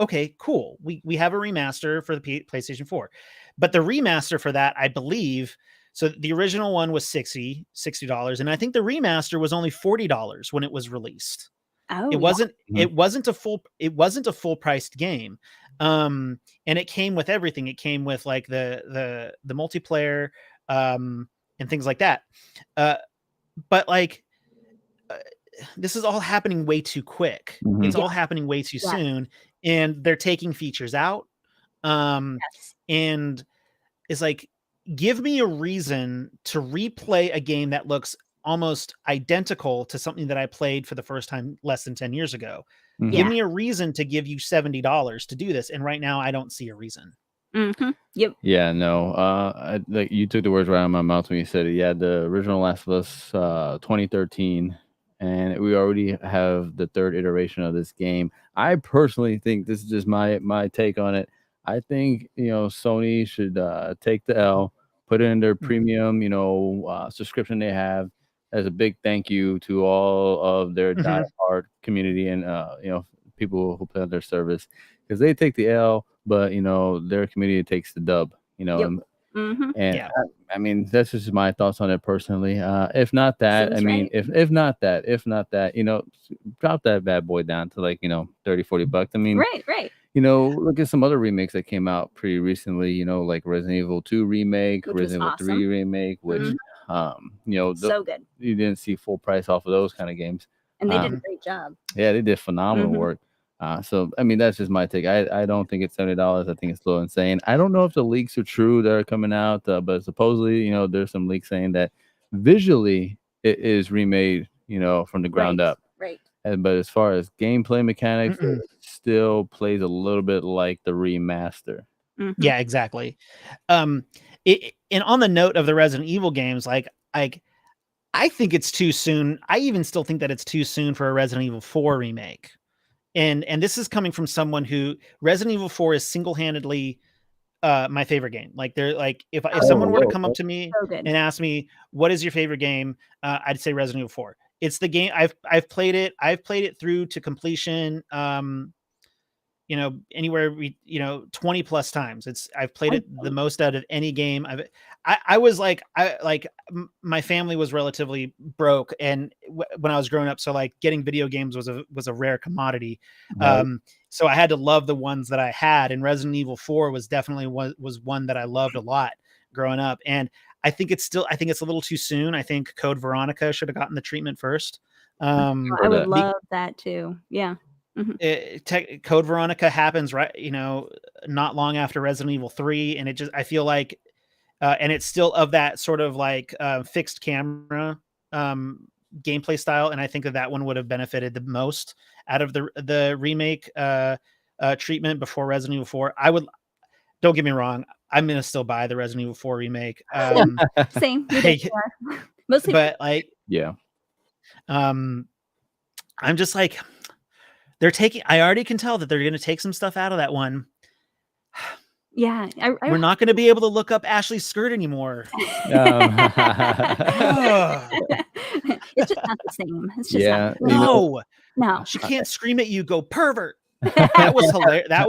Okay, cool. We have a remaster for the PlayStation 4. But the remaster for that, I believe, so the original one was $60, and I think the remaster was only $40 when it was released. Oh, It yeah. wasn't it wasn't a full priced game. And it came with everything. It came with like the multiplayer and things like that. But like this is all happening way too quick. It's Yeah. all happening way too Yes. soon, and they're taking features out. Yes. And it's like, give me a reason to replay a game that looks almost identical to something that I played for the first time less than 10 years ago. Give Yeah. me a reason to give you $70 to do this. And right now, I don't see a reason. Yep. Yeah, no. Like you took the words right out of my mouth when you said it. Yeah, the original Last of Us, 2013, and we already have the third iteration of this game. I personally think this is just my take on it. I think Sony should take the L, put it in their premium subscription they have as a big thank you to all of their diehard community and people who play on their service, because they take the L, but their community takes the dub. Yep. And Yeah. I mean, that's just my thoughts on it personally. If not that, Seems I mean, right. if not that, drop that bad boy down to like, $30-$40. I mean, Right. look at some other remakes that came out pretty recently, like Resident Evil 2 remake, Which was Resident Evil 3 awesome. remake, which, So good. you didn't see full price off of those kind of games. And they did a great job. Yeah, they did phenomenal work. So I mean, that's just my take. I don't think it's $70. I think it's a little insane. I don't know if the leaks are true that are coming out, but supposedly, there's some leaks saying that visually it is remade, from the ground up. Right. But as far as gameplay mechanics, it still plays a little bit like the remaster. Yeah, exactly. And on the note of the Resident Evil games, like I think it's too soon. I even still think that it's too soon for a Resident Evil 4 remake. And this is coming from someone who Resident Evil 4 is single-handedly my favorite game. Like they're like, if someone were to come up to me and ask me, what is your favorite game? I'd say Resident Evil 4. It's the game I've played it. I've played it through to completion. Anywhere 20 plus times. I've played it the most out of any game. My family was relatively broke, and when I was growing up, so like getting video games was a rare commodity. So I had to love the ones that I had, and Resident Evil 4 was definitely one that I loved a lot growing up. And I think it's a little too soon. I think Code Veronica should have gotten the treatment first. I would love that too. Yeah. Code Veronica happens not long after Resident Evil 3, and I feel like and it's still of that sort of like fixed camera gameplay style, and I think that one would have benefited the most out of the remake treatment before Resident Evil 4. Don't get me wrong, I'm gonna still buy the Resident Evil 4 remake. Same. Mostly, but like, yeah. I'm just like, I already can tell that they're going to take some stuff out of that one. Yeah. We're not going to be able to look up Ashley's skirt anymore. It's just not the same. It's just no. She can't scream at you, go pervert. That was hilarious. That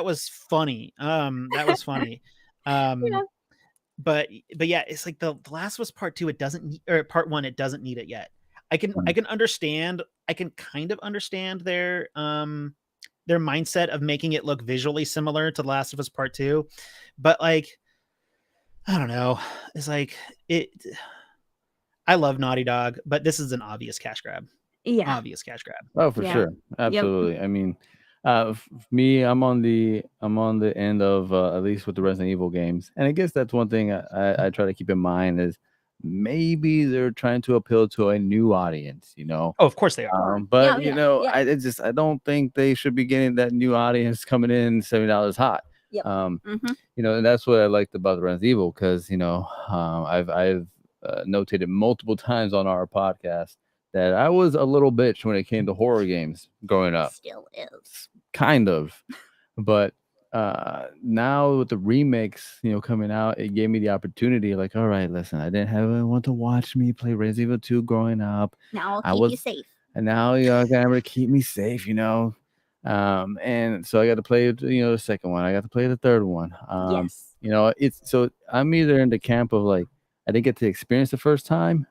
was funny. That was funny. But yeah, it's like the Last of Us Part 2, Part 1, it doesn't need it yet. I can understand. I can kind of understand their mindset of making it look visually similar to The Last of Us Part 2, but like, I don't know. It's like I love Naughty Dog, but this is an obvious cash grab. Yeah, obvious cash grab. Oh, for sure, absolutely. Yep. I mean, me, I'm on the end of at least with the Resident Evil games, and I guess that's one thing I try to keep in mind is, maybe they're trying to appeal to a new audience, Oh, of course they are. But I don't think they should be getting that new audience coming in $70 hot. Yep. And that's what I liked about Resident Evil, because I've notated multiple times on our podcast that I was a little bitch when it came to horror games growing up. Still is. Kind of, but now with the remakes, coming out, it gave me the opportunity. Like, all right, listen, I didn't have anyone to watch me play Resident Evil 2 growing up. Now I'll I keep you was, safe. and now got to keep me safe. And so I got to play, the second one. I got to play the third one. Yes. It's so I'm either in the camp of like I didn't get to experience the first time,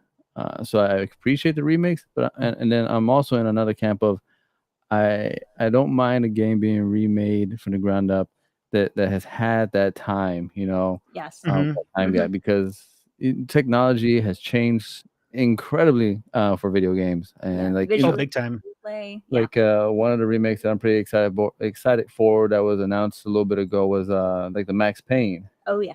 so I appreciate the remakes, but and then I'm also in another camp of I don't mind a game being remade from the ground up that has had that time, Yes. that time gap, because technology has changed incredibly for video games, and like Oh, big time. Play. like one of the remakes that I'm pretty excited for that was announced a little bit ago was like the Max Payne Oh yeah.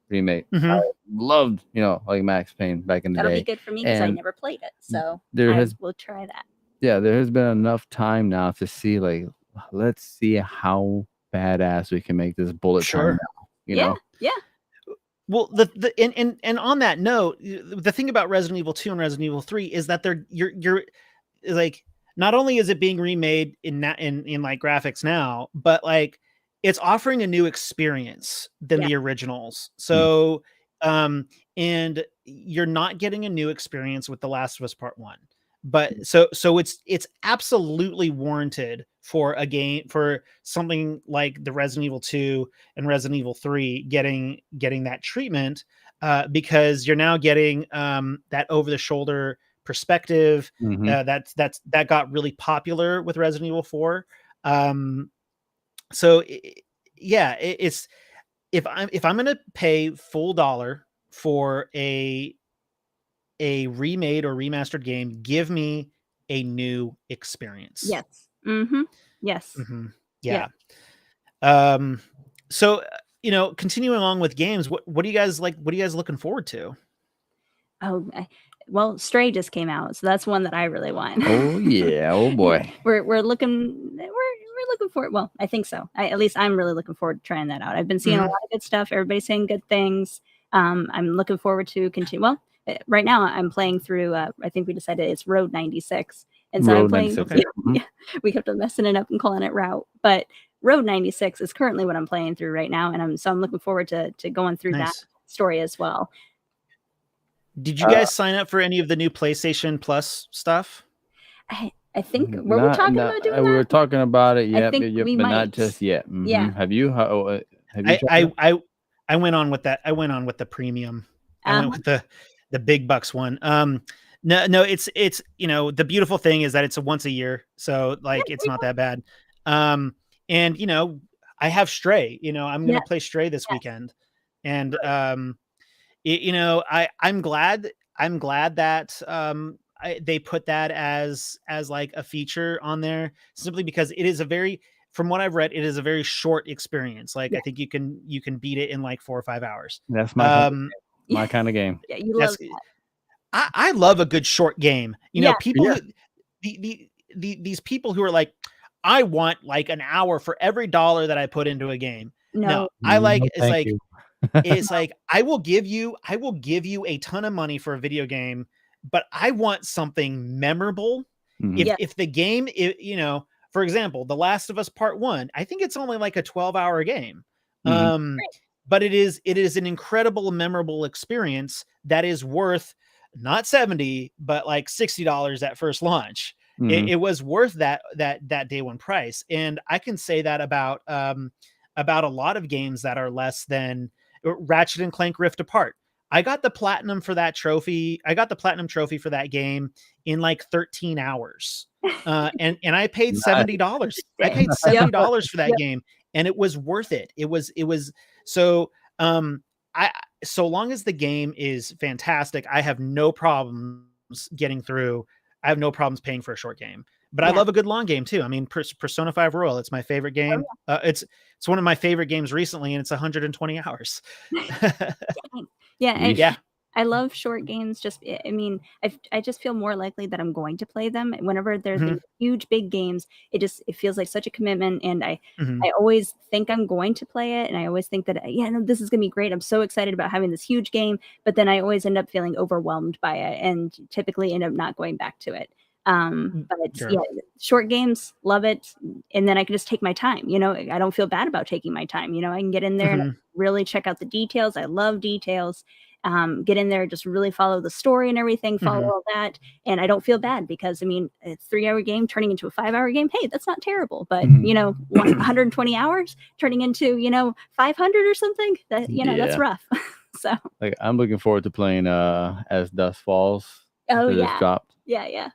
remake. I loved like Max Payne back in the That'll day. be good for me because I never played it, so I will try that. Yeah, there has been enough time now to see like let's see how badass we can make this bullet time now. Yeah. Well, and on that note, the thing about Resident Evil 2 and Resident Evil 3 is that you're like, not only is it being remade in like graphics now, but like it's offering a new experience than the originals. So and you're not getting a new experience with The Last of Us Part 1. But so it's absolutely warranted for a game, for something like the Resident Evil 2 and Resident Evil 3 getting that treatment, because you're now getting that over the shoulder perspective that got really popular with Resident Evil 4. So it's if I'm going to pay full dollar for a remade or remastered game, give me a new experience. Yes. Yes. Yeah. So continuing along with games, what do you guys like? What are you guys looking forward to? Oh, well, Stray just came out, so that's one that I really want. Oh yeah, oh boy. we're looking for it. Well, I think so. At least I'm really looking forward to trying that out. I've been seeing a lot of good stuff. Everybody's saying good things. I'm looking forward to continue. Well, right now I'm playing through. I think we decided it's Road 96, and so I'm playing. Yeah, we kept on messing it up and calling it Route, but Road 96 is currently what I'm playing through right now, and I'm looking forward to going through that story as well. Did you guys sign up for any of the new PlayStation Plus stuff? I think we talking about doing that? We were talking about it, I think we but might. not just yet. Yeah. Have you? I went on with that. I went on with the premium. I went with the big bucks one. No, it's the beautiful thing is that it's a once a year, so like it's not that bad. And I have Stray. I'm gonna play Stray this weekend, and I'm glad that they put that as like a feature on there, simply because it is from what I've read, it is a very short experience. Like I think you can beat it in like 4 or 5 hours. That's my kind of game. Yeah, you love that. I love a good short game. People these people who are like, I want like an hour for every dollar that I put into a game. No, I like it's like I will give you a ton of money for a video game, but I want something memorable. If the game, for example, The Last of Us Part 1, I think it's only like a 12-hour game. But it is an incredible, memorable experience that is worth not $70, but like $60 at first launch. It was worth that day one price. And I can say that about a lot of games that are less than Ratchet and Clank Rift Apart. I got the platinum for that trophy. I got the platinum trophy for that game in like 13 hours. And I paid $70. I paid $70 for that game, and it was worth it. It was so so long as the game is fantastic, I have no problems getting through. I have no problems paying for a short game. But I love a good long game too. I mean, Persona 5 Royal, it's my favorite game. It's one of my favorite games recently, and it's 120 hours. Yeah. I love short games. I mean, I just feel more likely that I'm going to play them whenever there's these huge, big games. It feels like such a commitment, and I always think I'm going to play it, and I always think that no, this is gonna be great. I'm so excited about having this huge game, but then I always end up feeling overwhelmed by it, and typically end up not going back to it. But Sure. yeah, short games, love it. And then I can just take my time. I don't feel bad about taking my time. I can get in there and really check out the details. I love details. Get in there, just really follow the story and everything, follow all that. And I don't feel bad because, a 3-hour game turning into a 5-hour game, hey, that's not terrible. But, 120 hours turning into, 500 or something, that's rough. So, Like, I'm looking forward to playing As Dusk Falls. oh, That just yeah. dropped. Yeah.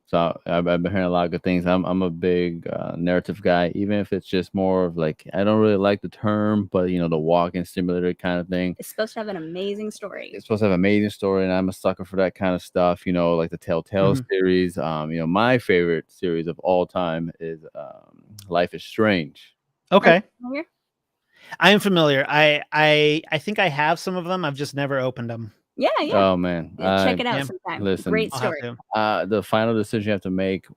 So I've been hearing a lot of good things. I'm a big narrative guy, even if it's just more of like, I don't really like the term, but the walking simulator kind of thing. It's supposed to have an amazing story. It's supposed to have an amazing story, and I'm a sucker for that kind of stuff. Like the Telltale series. My favorite series of all time is Life is Strange. Okay. Familiar? I am familiar. I think I have some of them. I've just never opened them. Yeah. Oh man, Yeah, check it out sometime. listen, Great I'll have story. to. The final decision you have to make,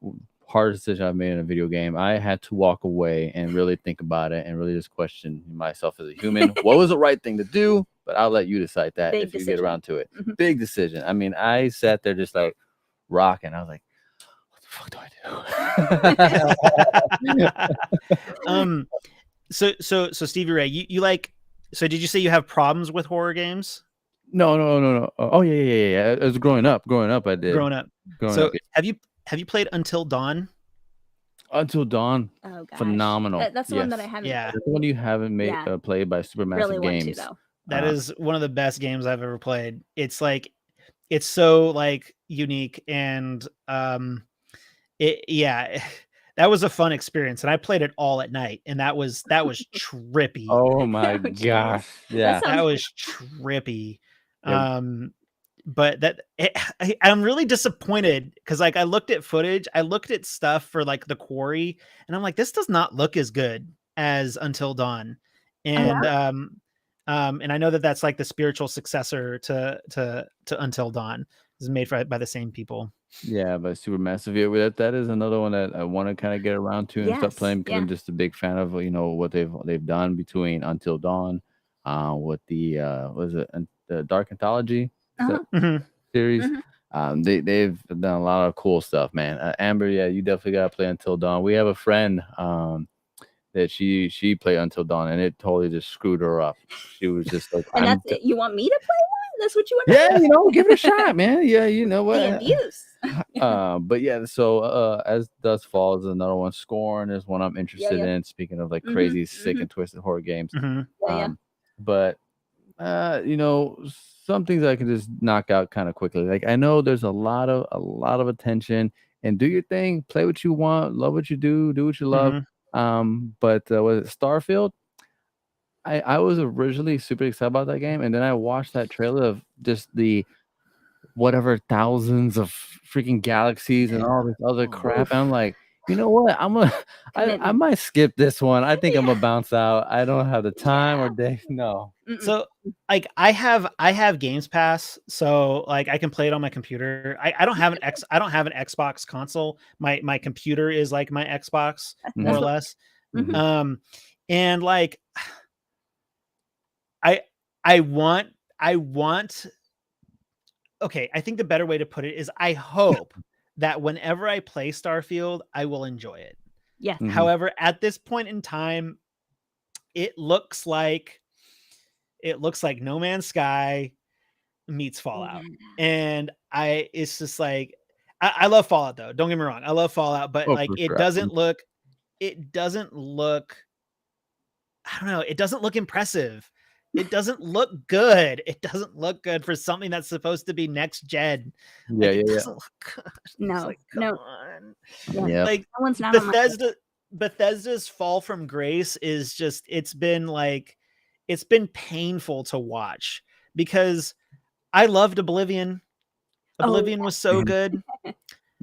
hardest decision I've made in a video game. I had to walk away and really think about it and really just question myself as a human. What was the right thing to do? But I'll let you decide that Big if you get decision. around to it. Big decision. I mean, I sat there just like rocking. I was like, what the fuck do I do? So Stevie Ray, you like? So did you say you have problems with horror games? No. Oh yeah. It was growing up, I did. Growing up. Yeah. Have you played Until Dawn? Until Dawn. Oh gosh. Phenomenal. That's the one that I haven't. Yeah. That's the one you haven't played by Supermassive Really want Games. to though. That is one of the best games I've ever played. It's like, it's so like unique and that was a fun experience, and I played it all at night, and that was trippy. Oh my gosh. Yeah. That was trippy. Yep. But I'm really disappointed because like I looked at footage, I looked at stuff for like the Quarry, and I'm like, this does not look as good as Until Dawn. And and I know that that's like the spiritual successor to Until Dawn. It's made by the same people. Yeah, but Supermassive. Yeah, that is another one that I want to kind of get around to and start playing because I'm just a big fan of what they've done between Until Dawn, with the the Dark Anthology series. They've done a lot of cool stuff, man. Amber, yeah, you definitely gotta play Until Dawn. We have a friend that she played Until Dawn, and it totally just screwed her up. She was just like, and that's it. You want me to play one? That's what you want? Yeah, give it a shot, man. Yeah, you know what? The abuse. But yeah, so As Dusk Falls is another one. Scorn is one I'm interested in. Speaking of like crazy, sick, and twisted horror games. But some things I can just knock out kind of quickly. Like I know there's a lot of attention, and do your thing, play what you want, love what you do what you love. But was it Starfield? I was originally super excited about that game, and then I watched that trailer of just the whatever thousands of freaking galaxies and all this other crap. And I'm like, you know what? I might skip this one. I think I'm gonna bounce out. I don't have the time or day. No. So like I have Games Pass, so like I can play it on my computer. I don't have an Xbox console. My computer is like my Xbox, more or less. And like I want okay, I think the better way to put it is I hope that whenever I play Starfield, I will enjoy it. Yeah. However, at this point in time, it looks like No Man's Sky meets Fallout. And it's just like I love Fallout though. Don't get me wrong. I love Fallout, but like it doesn't look I don't know, it doesn't look impressive. It doesn't look good. It doesn't look good for something that's supposed to be next gen. It doesn't look good. No, like, come on. Yeah. Like that one's not Bethesda's Fall from Grace is just it's been painful to watch because I loved Oblivion. Oblivion was so good.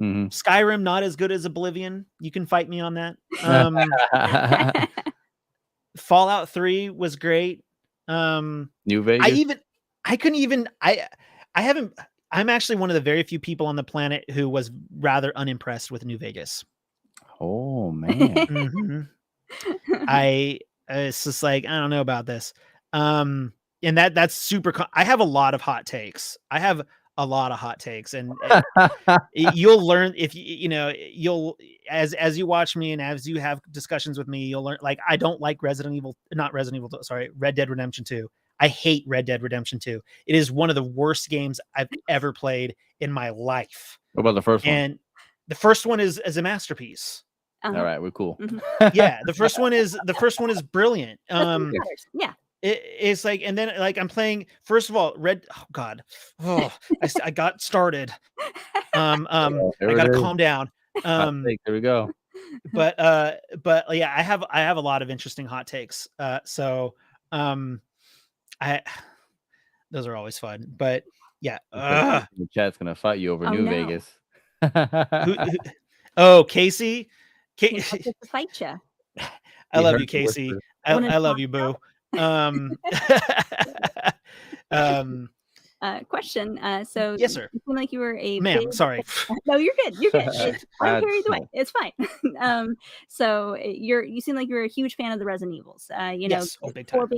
Skyrim not as good as Oblivion. You can fight me on that. Fallout 3 was great. New Vegas. I'm actually one of the very few people on the planet who was rather unimpressed with New Vegas. Oh man. It's just like, I don't know about this. And that's super I have a lot of hot takes. I have a lot of hot takes, and you'll learn if you'll as you watch me and as you have discussions with me, you'll learn. Like, I don't like Red Dead Redemption 2. I hate Red Dead Redemption 2. It is one of the worst games I've ever played in my life. What about the first one? And the first one is a masterpiece. All right, we're cool. Yeah, the first one is brilliant. Yeah. It's like, and then like I'm playing. First of all, I got started. I gotta calm down. There we go. But yeah, I have a lot of interesting hot takes. So those are always fun. But yeah, The chat's gonna fight you over New Vegas. Casey. To fight you. I love you, Casey. I love you, boo. Question. So yes, sir. You seem like you were a ma'am. Sorry. No, you're good. You're good. I carry either way. It's fine. So you seem like you're a huge fan of the Resident Evils. Yes, big time.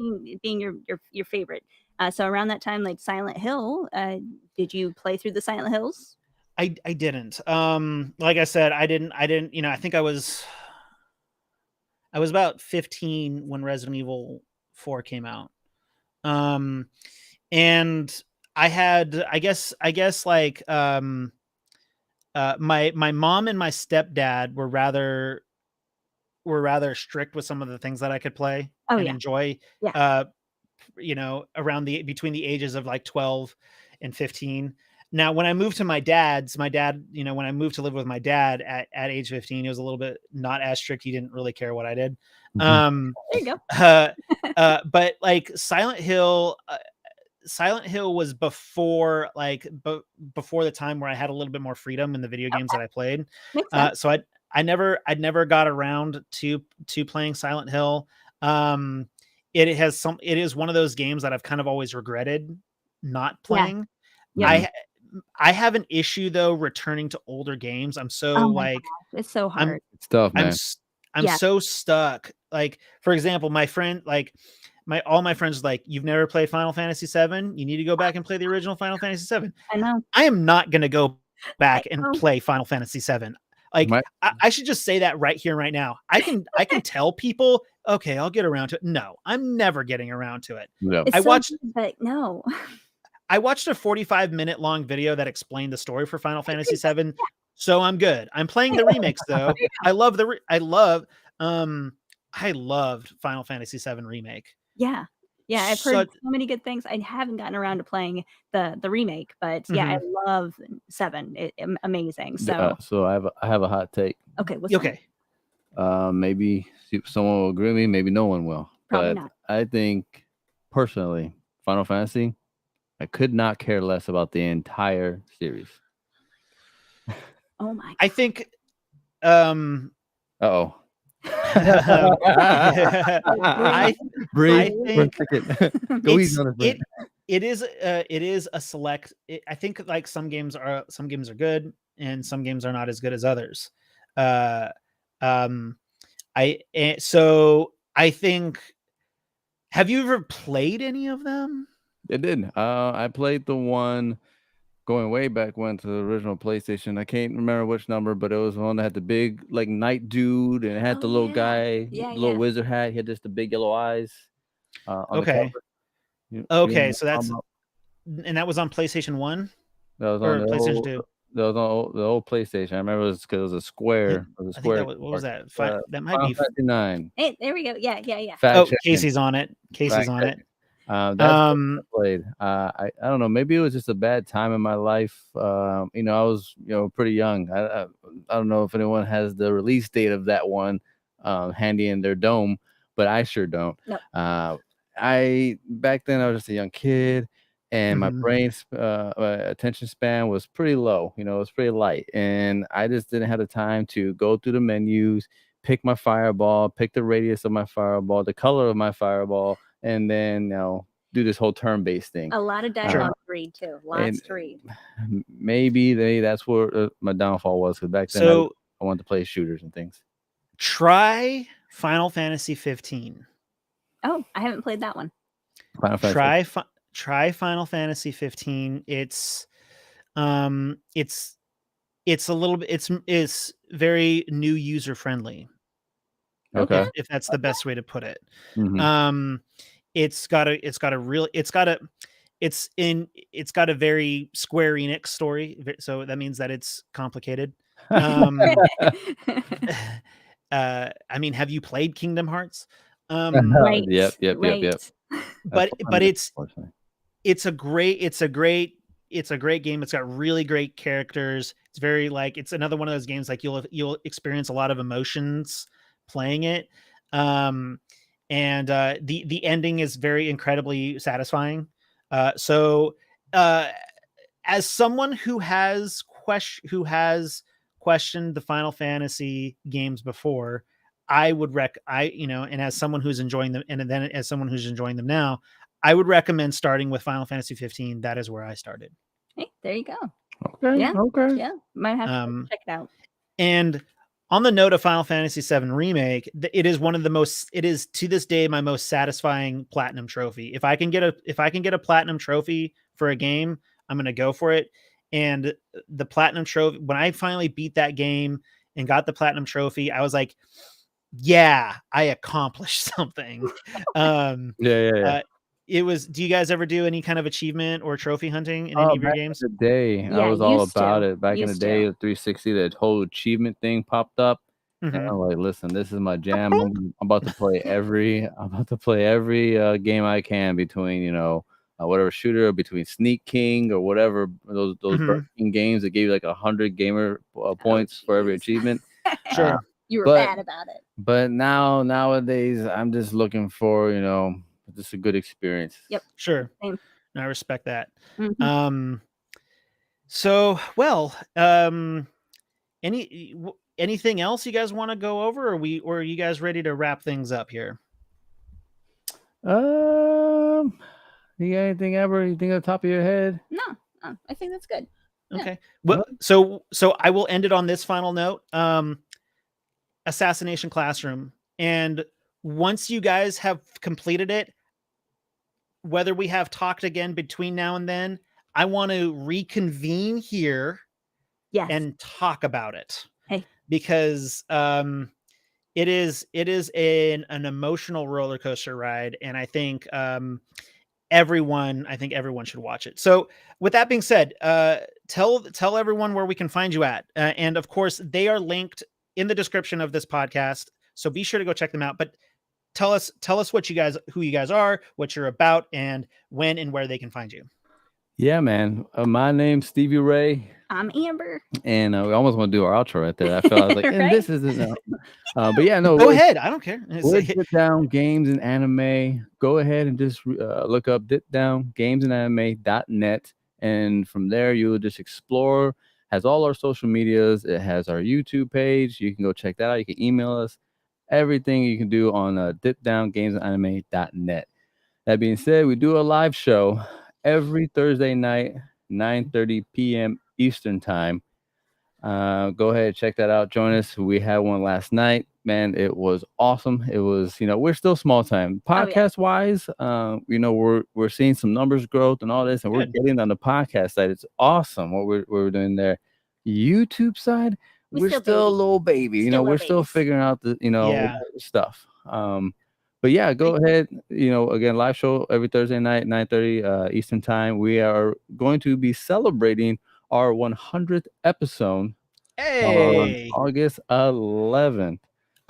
Being your favorite. So around that time, like Silent Hill, did you play through the Silent Hills? I didn't. Like I said, I didn't. I think I was about 15 when Resident Evil 4 came out. And I had, I guess like, my mom and my stepdad were rather strict with some of the things that I could play and enjoy. Yeah. Around between the ages of like 12 and 15. Now, when I moved to my dad, when I moved to live with my dad at age 15, he was a little bit not as strict. He didn't really care what I did. There you go. But like Silent Hill was before the time where I had a little bit more freedom in the video games that I played. So I'd never got around to playing Silent Hill. It is one of those games that I've kind of always regretted not playing. Yeah. I have an issue though returning to older games. I'm so gosh, it's so hard. It's tough, man. I'm so stuck. Like, for example, my friend, all my friends like, you've never played Final Fantasy 7? You need to go back and play the original Final Fantasy 7. I know. I am not going to go back and play Final Fantasy 7. Like, I should just say that right here, right now. I can tell people, okay, I'll get around to it. No, I'm never getting around to it. No. I watched a 45-minute long video that explained the story for Final Fantasy 7. So I'm good. I'm playing the remakes though. I loved Final Fantasy 7 remake. Yeah. I've heard so many good things. I haven't gotten around to playing the remake, but I love 7. Amazing. So I have a hot take. Okay. What's okay? Maybe someone will agree with me. Maybe no one will. Probably not. I think personally, Final Fantasy, I could not care less about the entire series. Oh my God. I think Uh-oh. Breathe. It is a select. I think like some games are good and some games are not as good as others. I think, have you ever played any of them? It did. I played the one going way back when to the original PlayStation. I can't remember which number, but it was one that had the big like knight dude and it had the little guy, little wizard hat. He had just the big yellow eyes. Okay. Okay, so that was on PlayStation 1? That was on PlayStation 2. That was on the old PlayStation. I remember it was because it was a square. What was that? That might be 59. Hey, there we go. Yeah. Casey's on it. That's what I played. I don't know. Maybe it was just a bad time in my life. I was pretty young. I don't know if anyone has the release date of that one handy in their dome, but I sure don't. Nope. Back then I was just a young kid, and my brain's attention span was pretty low. It was pretty light, and I just didn't have the time to go through the menus, pick my fireball, pick the radius of my fireball, the color of my fireball, and then do this whole turn-based thing. A lot of dialogue to read too. Lots to read. Maybe that's where my downfall was, because back then I wanted to play shooters and things. Try Final Fantasy 15. Oh, I haven't played that one. Try Final Fantasy 15. It's It's a little bit it's very new user friendly. Okay. If that's the best way to put it. Mhm. Um, it's got a it's got a very Square Enix story, so that means that it's complicated. Um, I mean, have you played Kingdom Hearts? Right, Yep, yep, yep, yep. right. That's But fun, unfortunately. it's a great it's a great game. It's got really great characters. It's very like it's another one of those games like you'll experience a lot of emotions playing it. Um and the ending is very incredibly satisfying. So uh as someone who has questioned the Final Fantasy games before, I would and as someone who's enjoying them, and then as someone who's enjoying them now, I would recommend starting with Final Fantasy 15. That is where I started. Hey, there you go. Okay, Yeah, okay. yeah. Might have to Um, check it out. and on the note of Final Fantasy 7 remake, it is one of the most. It is to this day my most satisfying platinum trophy. If I can get a platinum trophy for a game, I'm gonna go for it. And the platinum trophy, when I finally beat that game and got the platinum trophy, I was like, yeah, I accomplished something. Um, Yeah, yeah, yeah. uh, it was. Do you guys ever do any kind of achievement or trophy hunting in any of your Back in games? the day, I Yeah, was all used about to. it. Back in the Used day, to. the 360, that whole achievement thing popped up, and Hmm. I'm like, "Listen, this is my jam. I'm about to play every game I can between, whatever shooter, between Sneak King or whatever, those Burger Hmm. King games that gave you like 100 gamer Oh, points for every jeez. achievement." Uh, Sure, You were but bad about it. but nowadays, I'm just looking for, just a good experience. Yep. sure. Same. I respect that. Mhm. Um, so well, anything else you guys want to go over, or are you guys ready to wrap things up here? Um, you got anything ever? You think on the top of your head? No, I think that's good. Yeah. Okay. Well, so I will end it on this final note. Assassination Classroom, and once you guys have completed it, whether we have talked again between now and then, I want to reconvene here Yes. and talk about it Hey. because it is an emotional roller coaster ride, and I think everyone should watch it. So with that being said, tell everyone where we can find you at, and of course they are linked in the description of this podcast. So be sure to go check them out. But tell us who you guys are, what you're about, and when and where they can find you. Yeah, man. My name's Stevie Ray, I'm Amber. and we almost want to do our outro right there. I was like, and Right? this isn't. But yeah, no, Go ahead. I don't care. we're Dit Down Games and Anime. Go ahead and just look up Dit Down Games and Anime.net, and from there you'll just explore. Has all our social medias. It has our YouTube page. You can go check that out. You can email us. Everything you can do on ditdowngamesandanime.net. That being said, we do a live show every Thursday night, 9:30 p.m. Eastern time. Go ahead and check that out. Join us. We had one last night. Man, it was awesome. It was, we're still small time. Oh, yeah. Podcast wise, we're seeing some numbers growth and all this, and we're Good. getting on the podcast side. It's awesome what we're doing there. YouTube side, we're still a little baby. We're still babies. figuring out the Yeah. stuff. But yeah, go ahead. Again, live show every Thursday night, 9:30 Eastern time. We are going to be celebrating our 100th episode on Hey. August 11th.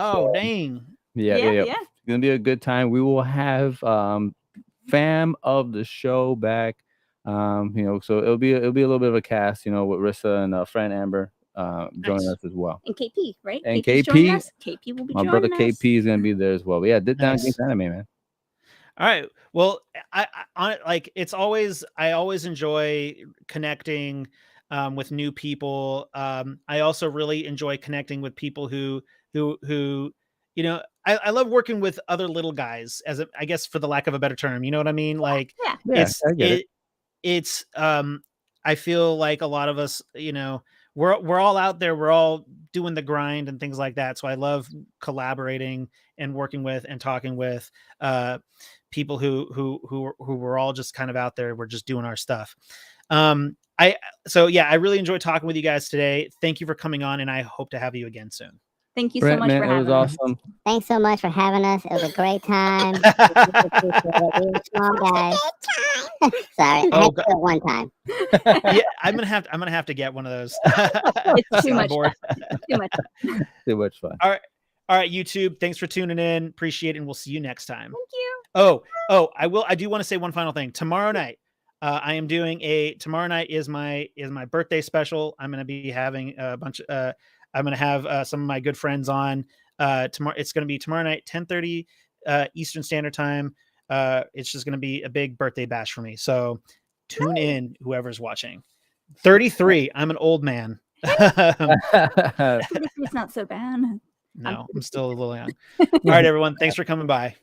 Oh, So dang. yeah. Yeah. It's gonna be a good time. We will have fam of the show back. So it'll be a little bit of a cast, with Rissa and friend Amber joining Nice. us as well. And KP, right? And KP's joining KP, us. KP will be my joining brother us. KP is gonna be there as well. But yeah, Dit Down Nice. Games Anime, man. All right. Well, I like I always enjoy connecting with new people. I also really enjoy connecting with people who I love working with other little guys I guess for the lack of a better term. You know what I mean? Like Yeah. Yeah, I get it. it's I feel like a lot of us, we're all out there, we're all doing the grind and things like that. So I love collaborating and working with and talking with people who were all just kind of out there. We're just doing our stuff. I really enjoyed talking with you guys today. Thank you for coming on, and I hope to have you again soon. Thank you so Brent, much man, for it was having us. awesome. Thanks so much for having us. It was a great time. We were small guys. Sorry, I Oh, had to do it one time. Yeah, I'm gonna have to get one of those. It's too much Soundboard. fun. Too much fun. Too much fun. All right, YouTube. Thanks for tuning in. Appreciate it, and we'll see you next time. Thank you. I do want to say one final thing. Tomorrow night, tomorrow night is my birthday special. I'm gonna be having a bunch. I'm gonna have some of my good friends on. Tomorrow, it's gonna be tomorrow night, 10:30 Eastern Standard Time. It's just gonna be a big birthday bash for me. So tune in, whoever's watching. 33. I'm an old man. 33's not so bad. No, I'm still a little young. All right, everyone. Thanks for coming by.